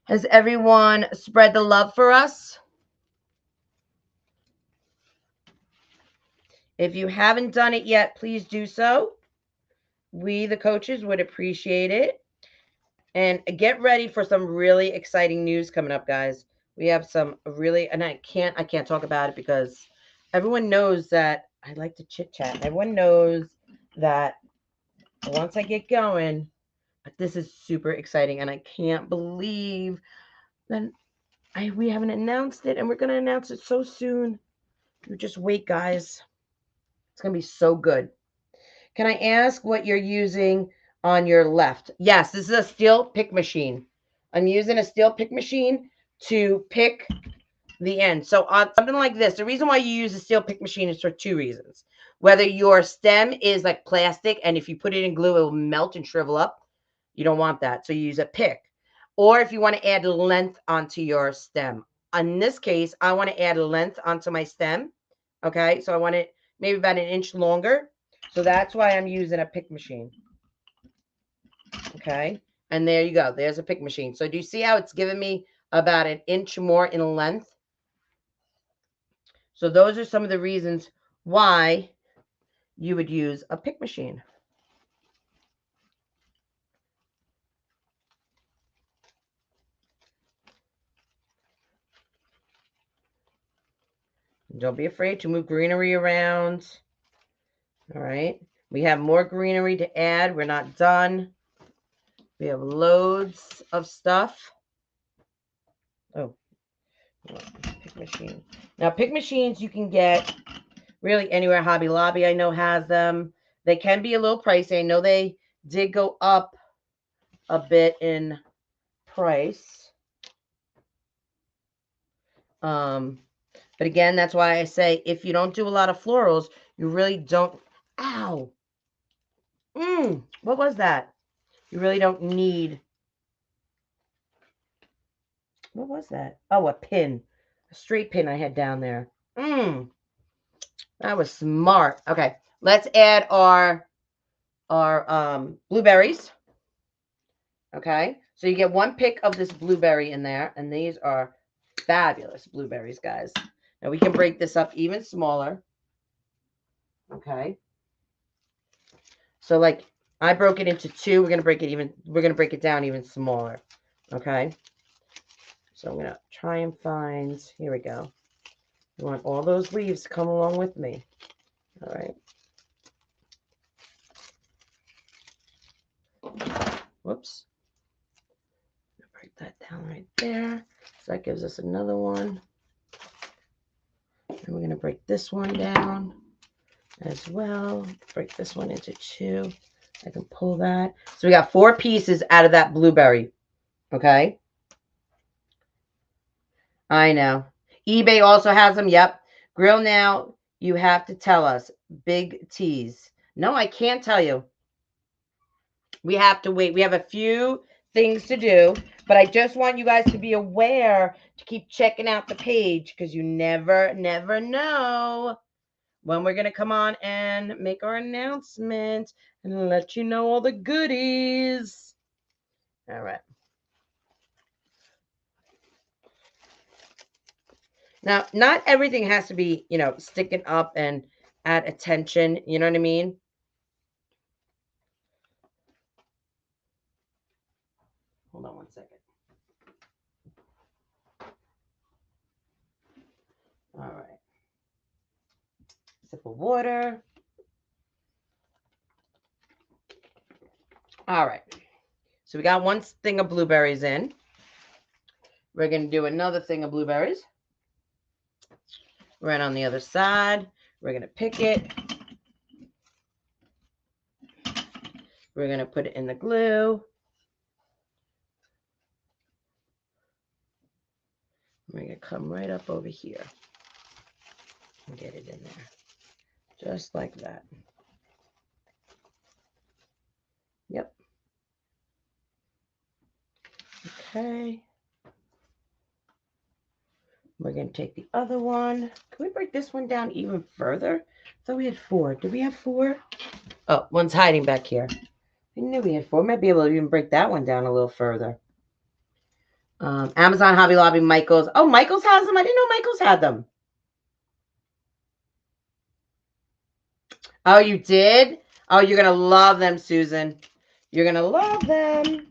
Has everyone spread the love for us? If you haven't done it yet, please do so. We, the coaches, would appreciate it. And get ready for some really exciting news coming up, guys. We have some really, and I can't talk about it because everyone knows that I like to chit chat. Everyone knows that once I get going, but this is super exciting, and I can't believe that we haven't announced it, and we're going to announce it so soon. You just wait, guys. It's going to be so good. Can I ask what you're using on your left? Yes, this is a steel pick machine. I'm using a steel pick machine to pick the end. So on something like this, the reason why you use a steel pick machine is for two reasons. Whether your stem is like plastic and if you put it in glue, it will melt and shrivel up. You don't want that. So you use a pick. Or if you want to add length onto your stem. In this case, I want to add length onto my stem. Okay, so I want it maybe about an inch longer. So that's why I'm using a pick machine. Okay, and there you go. There's a pick machine. So do you see how it's giving me about an inch more in length? So those are some of the reasons why you would use a pick machine. Don't be afraid to move greenery around. All right. We have more greenery to add. We're not done. We have loads of stuff. Oh, pick machine. Now, pick machines you can get really anywhere. Hobby Lobby, I know, has them. They can be a little pricey. I know they did go up a bit in price. But again, that's why I say if you don't do a lot of florals, you really don't. Ow. What was that? You really don't need. What was that? Oh, a pin. A straight pin I had down there. That was smart. Okay, let's add our blueberries. Okay, so you get one pick of this blueberry in there, and these are fabulous blueberries, guys. Now we can break this up even smaller. Okay, so like I broke it into two. We're gonna break it down even smaller. Okay, so I'm gonna try and find. Here we go. You want all those leaves to come along with me. All right. Whoops. Break that down right there. So that gives us another one. And we're going to break this one down as well. Break this one into two. I can pull that. So we got 4 pieces out of that blueberry. Okay. I know. eBay also has them. Yep. Grill now. You have to tell us. Big T's. No, I can't tell you. We have to wait. We have a few things to do. But I just want you guys to be aware to keep checking out the page because you never know when we're going to come on and make our announcement and let you know all the goodies. All right. Now, not everything has to be, sticking up and at attention. You know what I mean? Hold on one second. All right. Sip of water. All right. So we got one thing of blueberries in. We're going to do another thing of blueberries. Right on the other side. We're going to pick it. We're going to put it in the glue. We're going to come right up over here and get it in there. Just like that. Yep. Okay. We're going to take the other one. Can we break this one down even further? I thought we had 4. Did we have 4? Oh, one's hiding back here. I knew we had 4. Might be able to even break that one down a little further. Amazon, Hobby Lobby, Michaels. Oh, Michaels has them? I didn't know Michaels had them. Oh, you did? Oh, you're going to love them, Susan. You're going to love them.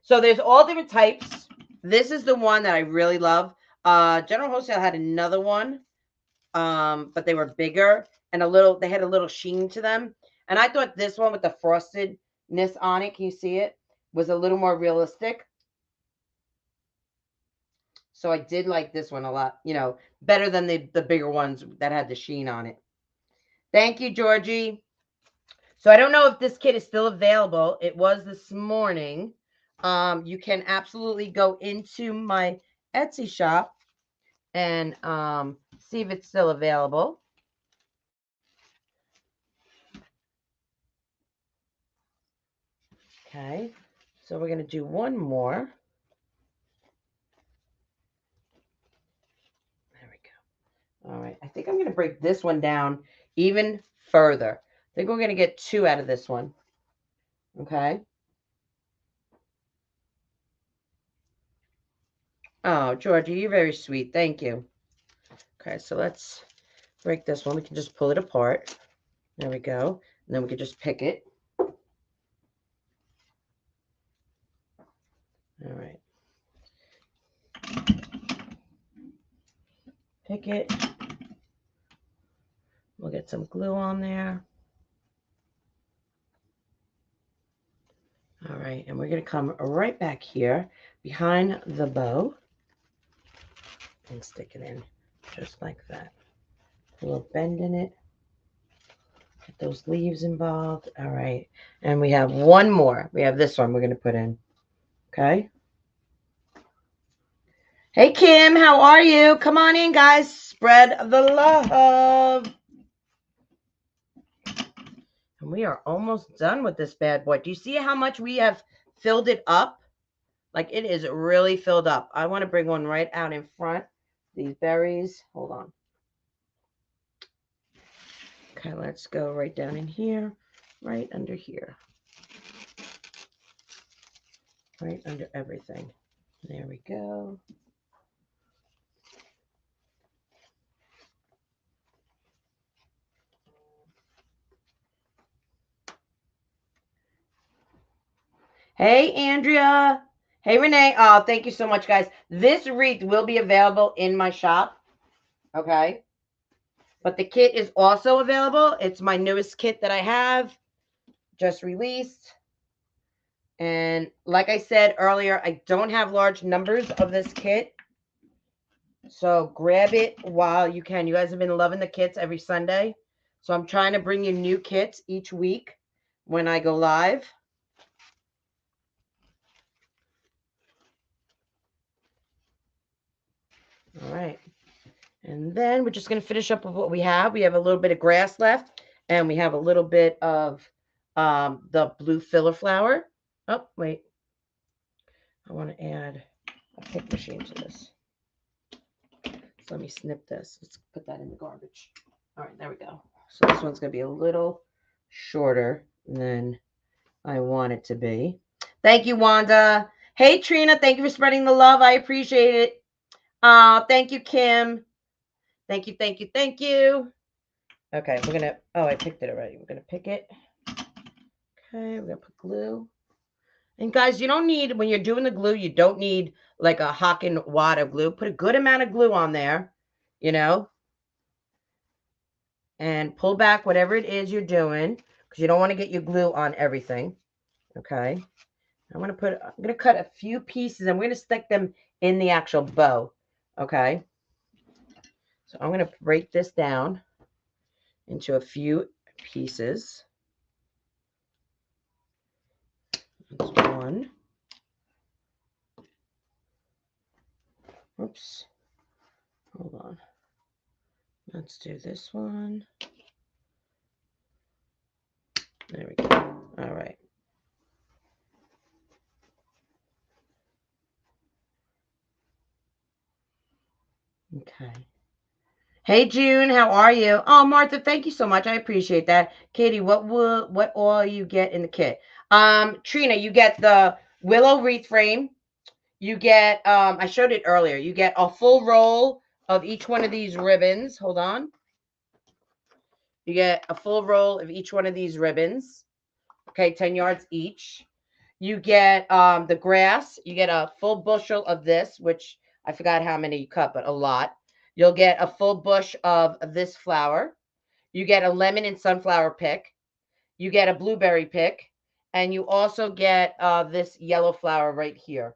So there's all different types. This is the one that I really love. General Wholesale had another one, but they were bigger and they had a little sheen to them. And I thought this one with the frostedness on it, can you see it, was a little more realistic. So I did like this one a lot, better than the bigger ones that had the sheen on it. Thank you, Georgie. So I don't know if this kit is still available. It was this morning. You can absolutely go into my Etsy shop and see if it's still available. Okay, so we're going to do one more. There we go. All right, I think I'm going to break this one down even further. I think we're going to get 2 out of this one. Okay. Oh, Georgie, you're very sweet. Thank you. Okay, so let's break this one. We can just pull it apart. There we go. And then we can just pick it. All right. Pick it. We'll get some glue on there. All right, and we're going to come right back here behind the bow and stick it in just like that. A little bend in it. Get those leaves involved. All right, and we have one more. We have this one we're going to put in. Okay. Hey, Kim, how are you? Come on in, guys. Spread the love. And we are almost done with this bad boy. Do you see how much we have filled it up? Like, it is really filled up. I want to bring one right out in front. These berries. Hold on. Okay, let's go right down in here. Right under here. Right under everything. There we go. Hey, Andrea. Hey, Renee. Oh, thank you so much, guys. This wreath will be available in my shop. Okay. But the kit is also available. It's my newest kit that I have. Just released. And like I said earlier, I don't have large numbers of this kit. So grab it while you can. You guys have been loving the kits every Sunday. So I'm trying to bring you new kits each week when I go live. All right. And then we're just going to finish up with what we have. We have a little bit of grass left. And we have a little bit of the blue filler flower. Oh, wait. I want to add a pick machine to this. So let me snip this. Let's put that in the garbage. All right, there we go. So this one's going to be a little shorter than I want it to be. Thank you, Wanda. Hey, Trina. Thank you for spreading the love. I appreciate it. Thank you, Kim. Thank you, thank you, thank you. Okay, we're going to, oh, I picked it already. We're going to pick it. Okay, we're going to put glue. And guys, you don't need, when you're doing the glue, you don't need like a hocking wad of glue. Put a good amount of glue on there, you know, and pull back whatever it is you're doing because you don't want to get your glue on everything. Okay. I'm going to cut a few pieces and we're going to stick them in the actual bow. Okay. So I'm going to break this down into a few pieces. That's one. Oops. Hold on. Let's do this one. There we go. All right. Okay. Hey June, how are you? Oh, Martha, thank you so much. I appreciate that. Katie, what all you get in the kit? Trina, you get the Willow Wreath frame. You get I showed it earlier. You get a full roll of each one of these ribbons. Hold on. You get a full roll of each one of these ribbons. Okay, 10 yards each. You get the grass. You get a full bushel of this, which I forgot how many you cut, but a lot. You'll get a full bush of this flower. You get a lemon and sunflower pick. You get a blueberry pick. And you also get this yellow flower right here,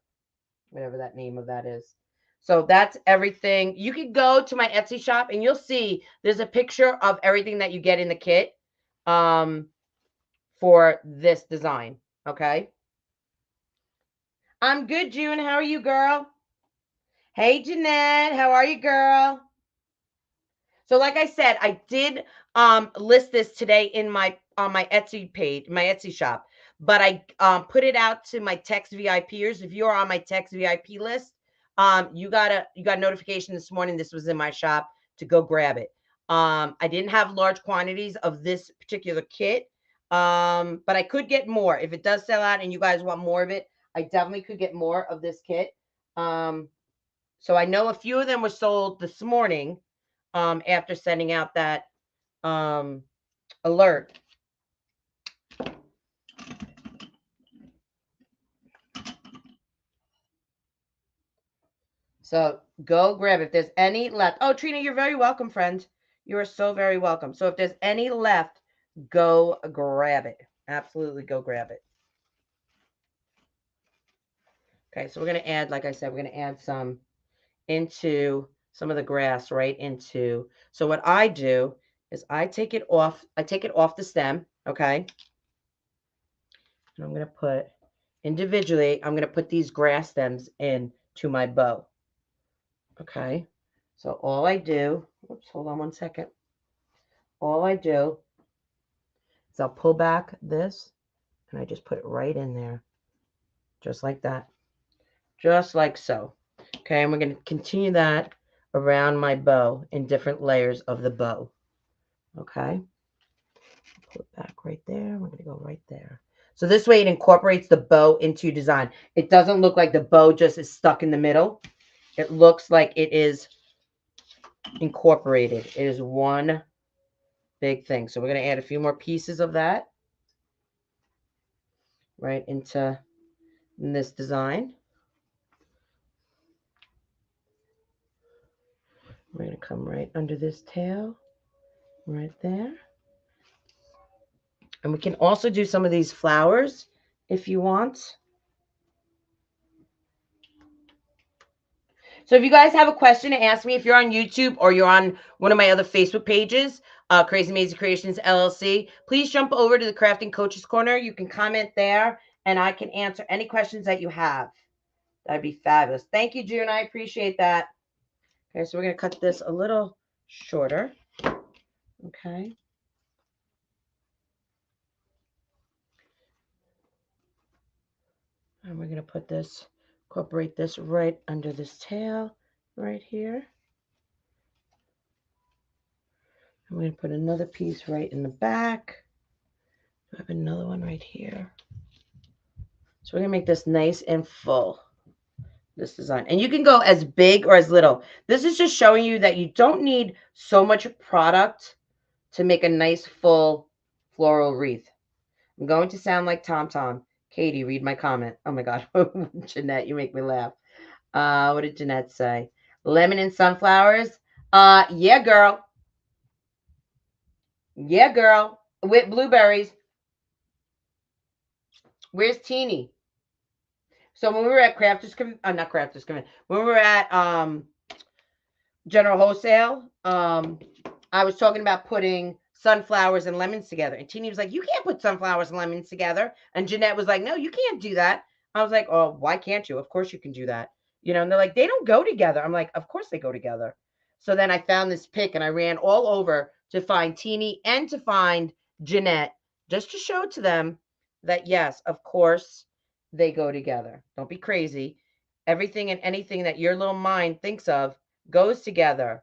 whatever that name of that is. So that's everything. You can go to my Etsy shop and you'll see there's a picture of everything that you get in the kit for this design. Okay. I'm good, June. How are you, girl? Hey, Jeanette. How are you, girl? So like I said, I did list this today in my on my Etsy page, my Etsy shop, but I put it out to my text VIPers. If you're on my text VIP list, you got notification this morning this was in my shop to go grab it. I didn't have large quantities of this particular kit, but I could get more. If it does sell out and you guys want more of it, I definitely could get more of this kit. So I know a few of them were sold this morning after sending out that alert. So go grab it. If there's any left. Oh, Trina, you're very welcome, friend. You are so very welcome. So if there's any left, go grab it. Absolutely go grab it. Okay, so we're going to add, like I said, we're going to add some into some of the grass right into. So what I do is I take it off the stem, okay? And I'm going to put individually, I'm going to put these grass stems in to my bow. Okay. So all I do, oops, hold on one second. All I do is I'll pull back this and I just put it right in there. Just like that. Just like so. Okay, and we're going to continue that around my bow in different layers of the bow. Okay. Pull it back right there. We're going to go right there. So this way it incorporates the bow into your design. It doesn't look like the bow just is stuck in the middle. It looks like it is incorporated. It is one big thing. So we're going to add a few more pieces of that right into this design. We're going to come right under this tail, right there. And we can also do some of these flowers if you want. So if you guys have a question to ask me, if you're on YouTube or you're on one of my other Facebook pages, Crazy Amazing Creations LLC, please jump over to the Crafting Coaches Corner. You can comment there and I can answer any questions that you have. That'd be fabulous. Thank you, June. I appreciate that. Okay, so we're going to cut this a little shorter. Okay. And we're going to put this Incorporate this right under this tail right here. I'm going to put another piece right in the back. I have another one right here. So we're going to make this nice and full, this design. And you can go as big or as little. This is just showing you that you don't need so much product to make a nice full floral wreath. I'm going to sound like Tom Tom. Katie, read my comment. Oh my God. Jeanette, you make me laugh. What did Jeanette say? Lemon and sunflowers? Yeah, girl. Yeah, girl. With blueberries. Where's Teeny? So when we were at Crafters not Crafters when we were at General Wholesale, I was talking about putting sunflowers and lemons together. And Teeny was like, you can't put sunflowers and lemons together. And Jeanette was like, no, you can't do that. I was like, oh, why can't you? Of course you can do that. You know, and they're like, they don't go together. I'm like, of course they go together. So then I found this pic and I ran all over to find Teeny and to find Jeanette, just to show to them that, yes, of course they go together. Don't be crazy. Everything and anything that your little mind thinks of goes together.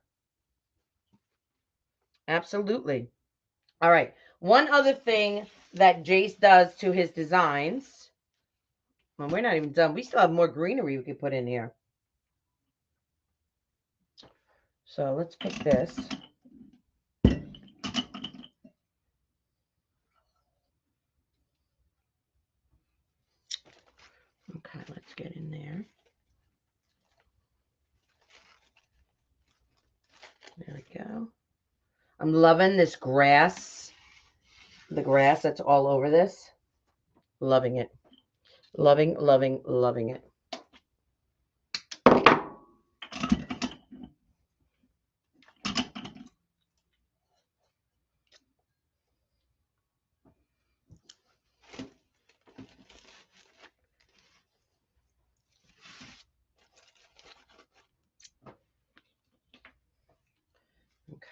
Absolutely. All right. One other thing that Jace does to his designs. Well, we're not even done. We still have more greenery we could put in here. So let's put this. Okay, let's get in there. There we go. I'm loving this grass. The grass that's all over this. Loving it. Loving, loving, loving it.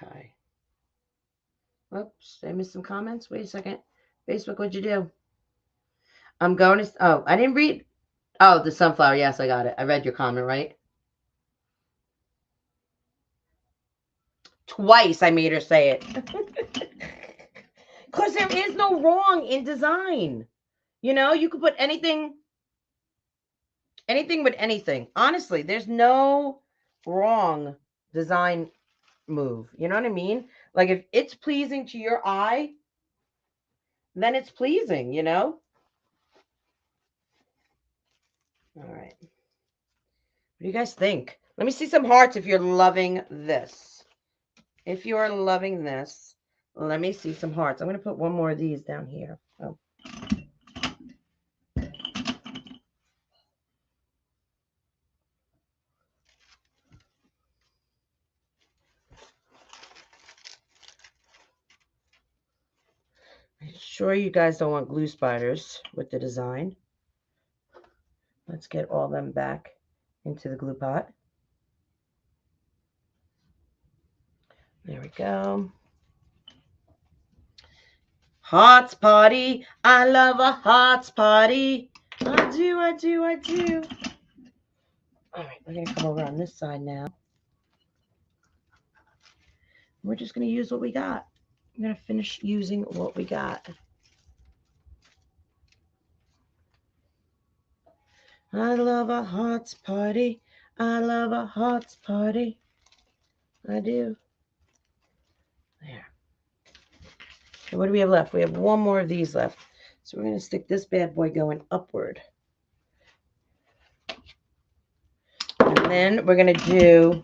Okay. Oops, did I miss some comments? Wait a second. Facebook, what'd you do? I'm going to, oh, I didn't read. Oh, the sunflower. Yes, I got it. I read your comment, right? Twice I made her say it. Because there is no wrong in design. You know, you could put anything with anything. Honestly, there's no wrong design move. You know what I mean? Like if it's pleasing to your eye, then it's pleasing, you know? All right. What do you guys think? Let me see some hearts if you're loving this. If you're loving this, let me see some hearts. I'm going to put one more of these down here. Oh. I'm sure you guys don't want glue spiders with the design. Let's get all them back into the glue pot. There we go. Hearts party. I love a hearts party. I do, I do, I do. All right, we're going to come over on this side now. We're just going to use what we got. I'm going to finish using what we got. I love a hearts party. I love a hearts party. I do. There. Okay, what do we have left? We have one more of these left. So we're going to stick this bad boy going upward. And then we're going to do...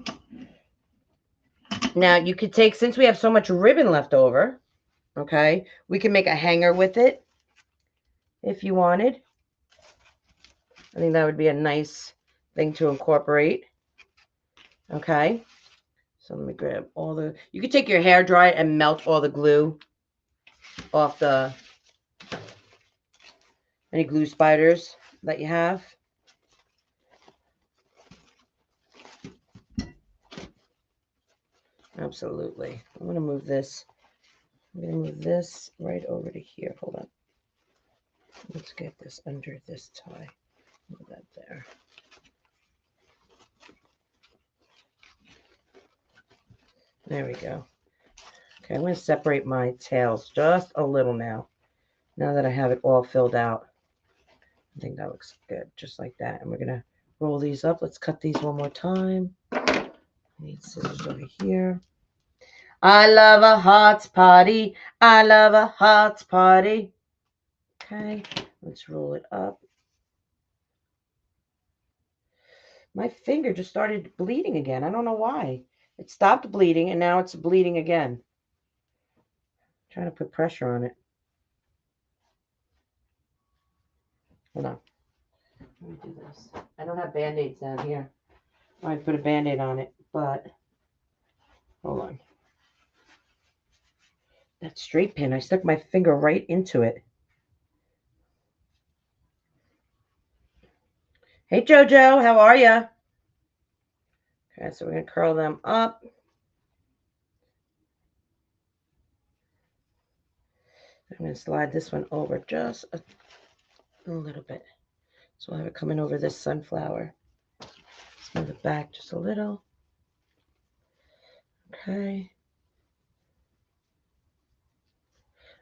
Now, you could take, since we have so much ribbon left over, okay, we can make a hanger with it if you wanted. I think that would be a nice thing to incorporate. Okay. So let me grab all the... You could take your hair dryer and melt all the glue off the... any glue spiders that you have. Absolutely. I'm going to move this. I'm going to move this right over to here. Hold on. Let's get this under this tie. Move that there. There we go. Okay, I'm going to separate my tails just a little now. Now that I have it all filled out. I think that looks good, just like that. And we're going to roll these up. Let's cut these one more time. I need scissors over here. I love a hot party. I love a hot party. Okay, let's roll it up. My finger just started bleeding again. I don't know why. It stopped bleeding and now it's bleeding again. I'm trying to put pressure on it. Hold on. Let me do this. I don't have Band-Aids down here. I might put a Band-Aid on it, but hold on. That straight pin, I stuck my finger right into it. Hey, Jojo, how are you? Okay, so we're going to curl them up. I'm going to slide this one over just a little bit. So I'll have it coming over this sunflower. Smooth it back just a little. Okay.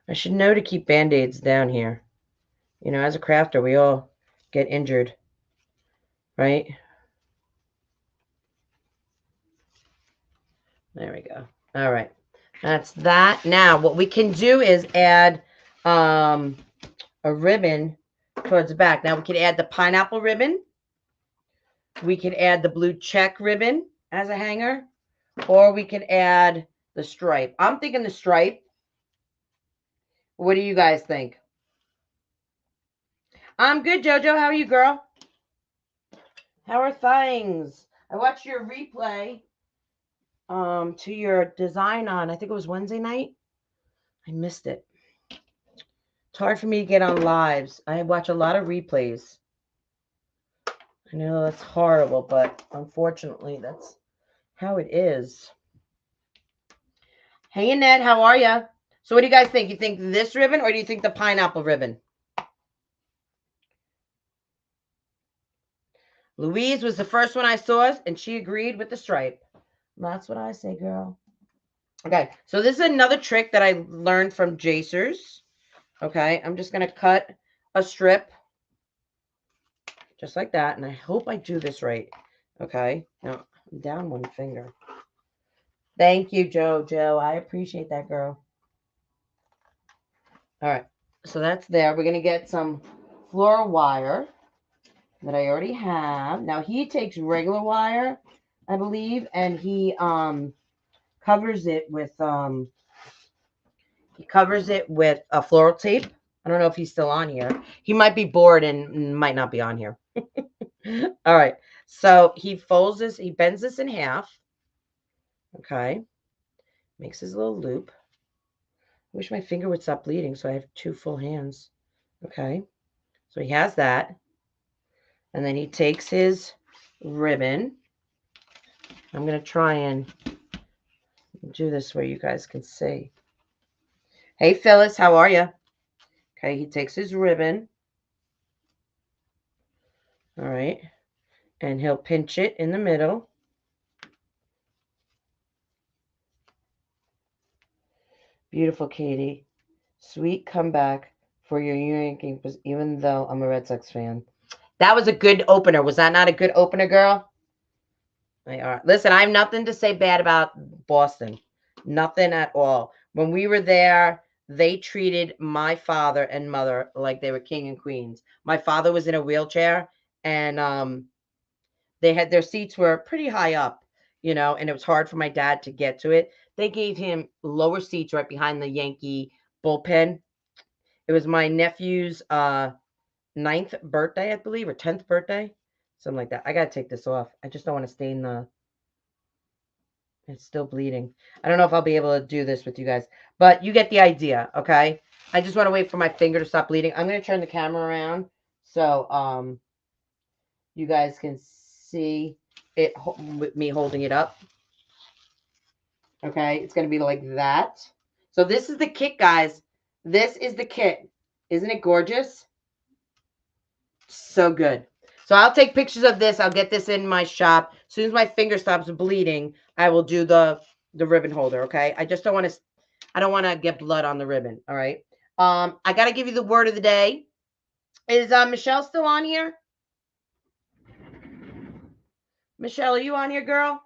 I should know to keep Band-Aids down here. You know, as a crafter, we all get injured, right? There we go. All right. That's that. Now, what we can do is add a ribbon towards the back. Now, we can add the pineapple ribbon. We can add the blue check ribbon as a hanger. Or we can add the stripe. I'm thinking the stripe. What do you guys think? I'm good, Jojo. How are you, girl? How are things? I watched your replay to your design on, I think it was Wednesday night. I missed it. It's hard for me to get on lives. I watch a lot of replays. I know that's horrible, but unfortunately, that's how it is. Hey, Annette, how are you? So what do you guys think? You think this ribbon or do you think the pineapple ribbon? Louise was the first one I saw, and she agreed with the stripe. That's what I say, girl. Okay, so this is another trick that I learned from Jacers. Okay, I'm just going to cut a strip just like that, and I hope I do this right. Okay, now I'm down one finger. Thank you, Jojo. I appreciate that, girl. All right, so that's there. We're going to get some floral wire that I already have. Now, he takes regular wire, I believe, and he covers it with a floral tape. I don't know if he's still on here. He might be bored and might not be on here. All right. So he folds this, he bends this in half. Okay. Makes his little loop. I wish my finger would stop bleeding so I have two full hands. Okay. So he has that. And then he takes his ribbon. I'm going to try and do this where you guys can see. Hey, Phyllis, how are you? Okay, he takes his ribbon. All right. And he'll pinch it in the middle. Beautiful, Katie. Sweet comeback for your Yankee, even though I'm a Red Sox fan. That was a good opener. Was that not a good opener, girl? They are. Listen, I have nothing to say bad about Boston. Nothing at all. When we were there, they treated my father and mother like they were king and queens. My father was in a wheelchair, and they had their seats were pretty high up, you know, and it was hard for my dad to get to it. They gave him lower seats right behind the Yankee bullpen. It was my nephew's 9th birthday, I believe, or 10th birthday, something like that. I gotta take this off. I just don't want to stain the. It's still bleeding. I don't know if I'll be able to do this with you guys, but you get the idea, okay? I just want to wait for my finger to stop bleeding. I'm gonna turn the camera around so you guys can see it with me holding it up. Okay, it's gonna be like that. So this is the kit, guys. This is the kit. Isn't it gorgeous? So good. So I'll take pictures of this. I'll get this in my shop. As soon as my finger stops bleeding, I will do the the ribbon holder, okay? I just don't want to, I don't want to get blood on the ribbon, all right? I got to give you the word of the day. Is Michelle still on here? Michelle, are you on here, girl?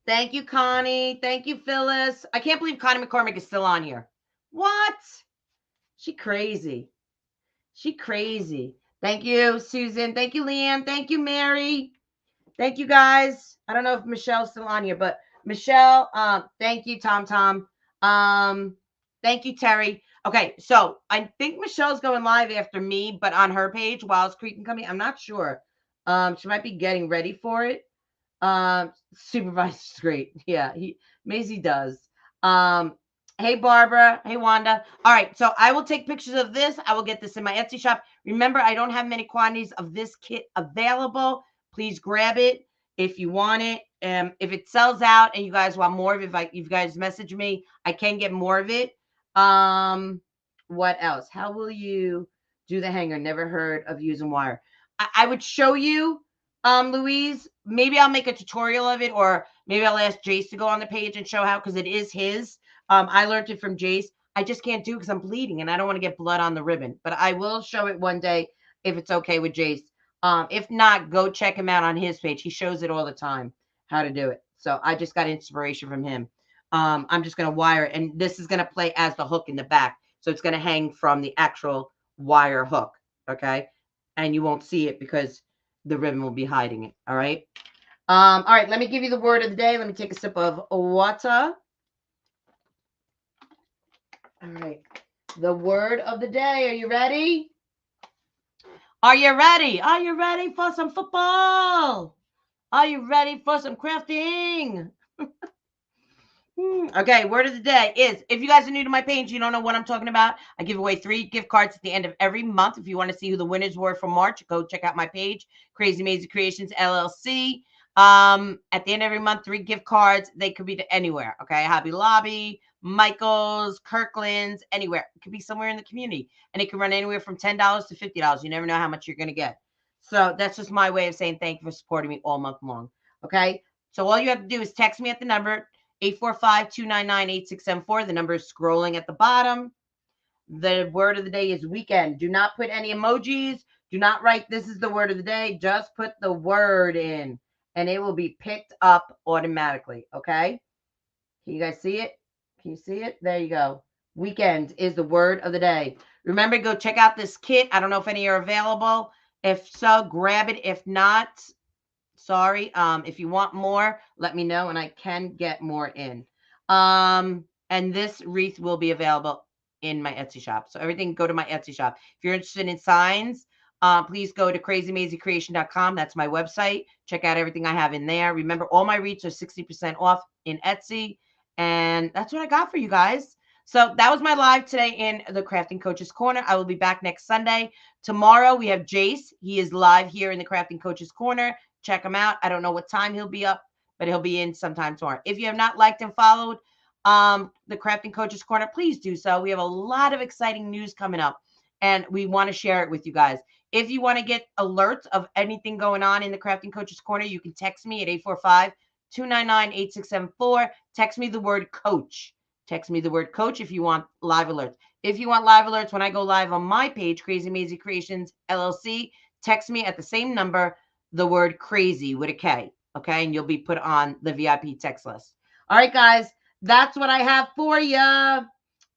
Thank you, Connie. Thank you, Phyllis. I can't believe Connie McCormick is still on here. What? She crazy. She crazy. Thank you, Susan. Thank you, Leanne. Thank you, Mary. Thank you, guys. I don't know if Michelle's still on here, but Michelle, thank you, Tom. Thank you, Terry. Okay, so I think Michelle's going live after me, but on her page, Wild Creek and Company. I'm not sure. She might be getting ready for it. Supervisor's great. Yeah, Maisie does. Hey Barbara. Hey Wanda. All right, so I will take pictures of this. I will get this in my Etsy shop. Remember, I don't have many quantities of this kit available. Please grab it if you want it. If it sells out and you guys want more of it, if you guys message me, I can get more of it. What else? How will you do the hanger? Never heard of using wire. I would show you, Louise. Maybe I'll make a tutorial of it, or maybe I'll ask Jace to go on the page and show how, because it is his. I learned it from Jace. I just can't do it because I'm bleeding and I don't want to get blood on the ribbon. But I will show it one day if it's okay with Jace. If not, go check him out on his page. He shows it all the time how to do it. So I just got inspiration from him. I'm just going to wire it, and this is going to play as the hook in the back. So it's going to hang from the actual wire hook. Okay. And you won't see it because the ribbon will be hiding it. All right. All right. Let me give you the word of the day. Let me take a sip of water. All right. The word of the day. Are you ready? Are you ready? Are you ready for some football? Are you ready for some crafting? Okay, word of the day is, if you guys are new to my page, you don't know what I'm talking about, I give away 3 gift cards at the end of every month. If you want to see who the winners were for March, go check out my page, Crazy Maisie Creations LLC. At the end of every month, 3 gift cards. They could be to anywhere, okay? Hobby Lobby, Michael's, Kirkland's, anywhere. It could be somewhere in the community, and it could run anywhere from $10 to $50. You never know how much you're going to get. So that's just my way of saying thank you for supporting me all month long, okay? So all you have to do is text me at the number 845-299-8674. The number is scrolling at the bottom. The word of the day is weekend. Do not put any emojis. Do not write this is the word of the day. Just put the word in, and it will be picked up automatically. Okay? Can you guys see it? Can you see it? There you go. Weekend is the word of the day. Remember, go check out this kit. I don't know if any are available. If so, grab it. If not, sorry. If you want more, let me know and I can get more in. And this wreath will be available in my Etsy shop. So everything, go to my Etsy shop. If you're interested in signs, please go to crazymaisiecreation.com. That's my website. Check out everything I have in there. Remember, all my wreaths are 60% off in Etsy. And that's what I got for you guys. So that was my live today in the Crafting Coaches Corner. I will be back next Sunday. Tomorrow we have Jace. He is live here in the Crafting Coaches Corner. Check him out. I don't know what time he'll be up, but he'll be in sometime tomorrow. If you have not liked and followed the Crafting Coaches Corner, please do so. We have a lot of exciting news coming up, and we want to share it with you guys. If you want to get alerts of anything going on in the Crafting Coaches Corner, you can text me at 845-299-8674. Text me the word coach. Text me the word coach if you want live alerts. If you want live alerts when I go live on my page, Crazy Maisie Creations LLC, text me at the same number, the word crazy with a K, okay? And you'll be put on the VIP text list. All right, guys, that's what I have for you. Can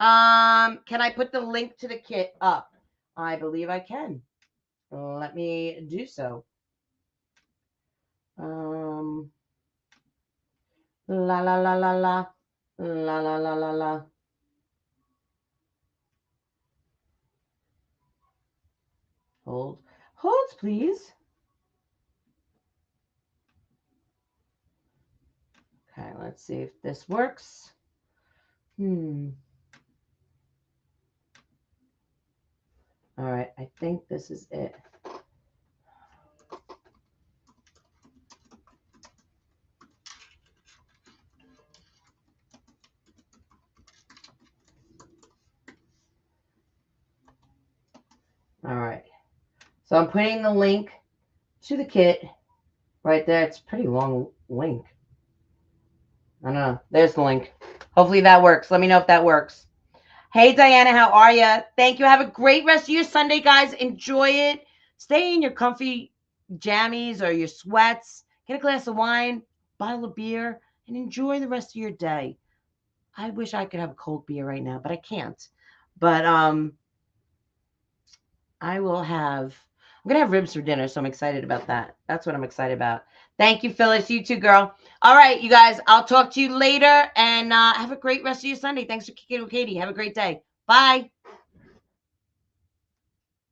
I put the link to the kit up? I believe I can. Let me do so. La la la la la. La la la la la. Hold. Hold, please. Okay, let's see if this works. All right, I think this is it. All right. So I'm putting the link to the kit right there. It's a pretty long link. I don't know. There's the link. Hopefully that works. Let me know if that works. Hey, Diana, how are you? Thank you. Have a great rest of your Sunday, guys. Enjoy it. Stay in your comfy jammies or your sweats. Get a glass of wine, bottle of beer, and enjoy the rest of your day. I wish I could have a cold beer right now, but I can't. But I will have. I'm gonna have ribs for dinner, so I'm excited about that. That's what I'm excited about. Thank you, Phyllis. You too, girl. All right, you guys. I'll talk to you later, and have a great rest of your Sunday. Thanks for kicking with Katie. Have a great day. Bye.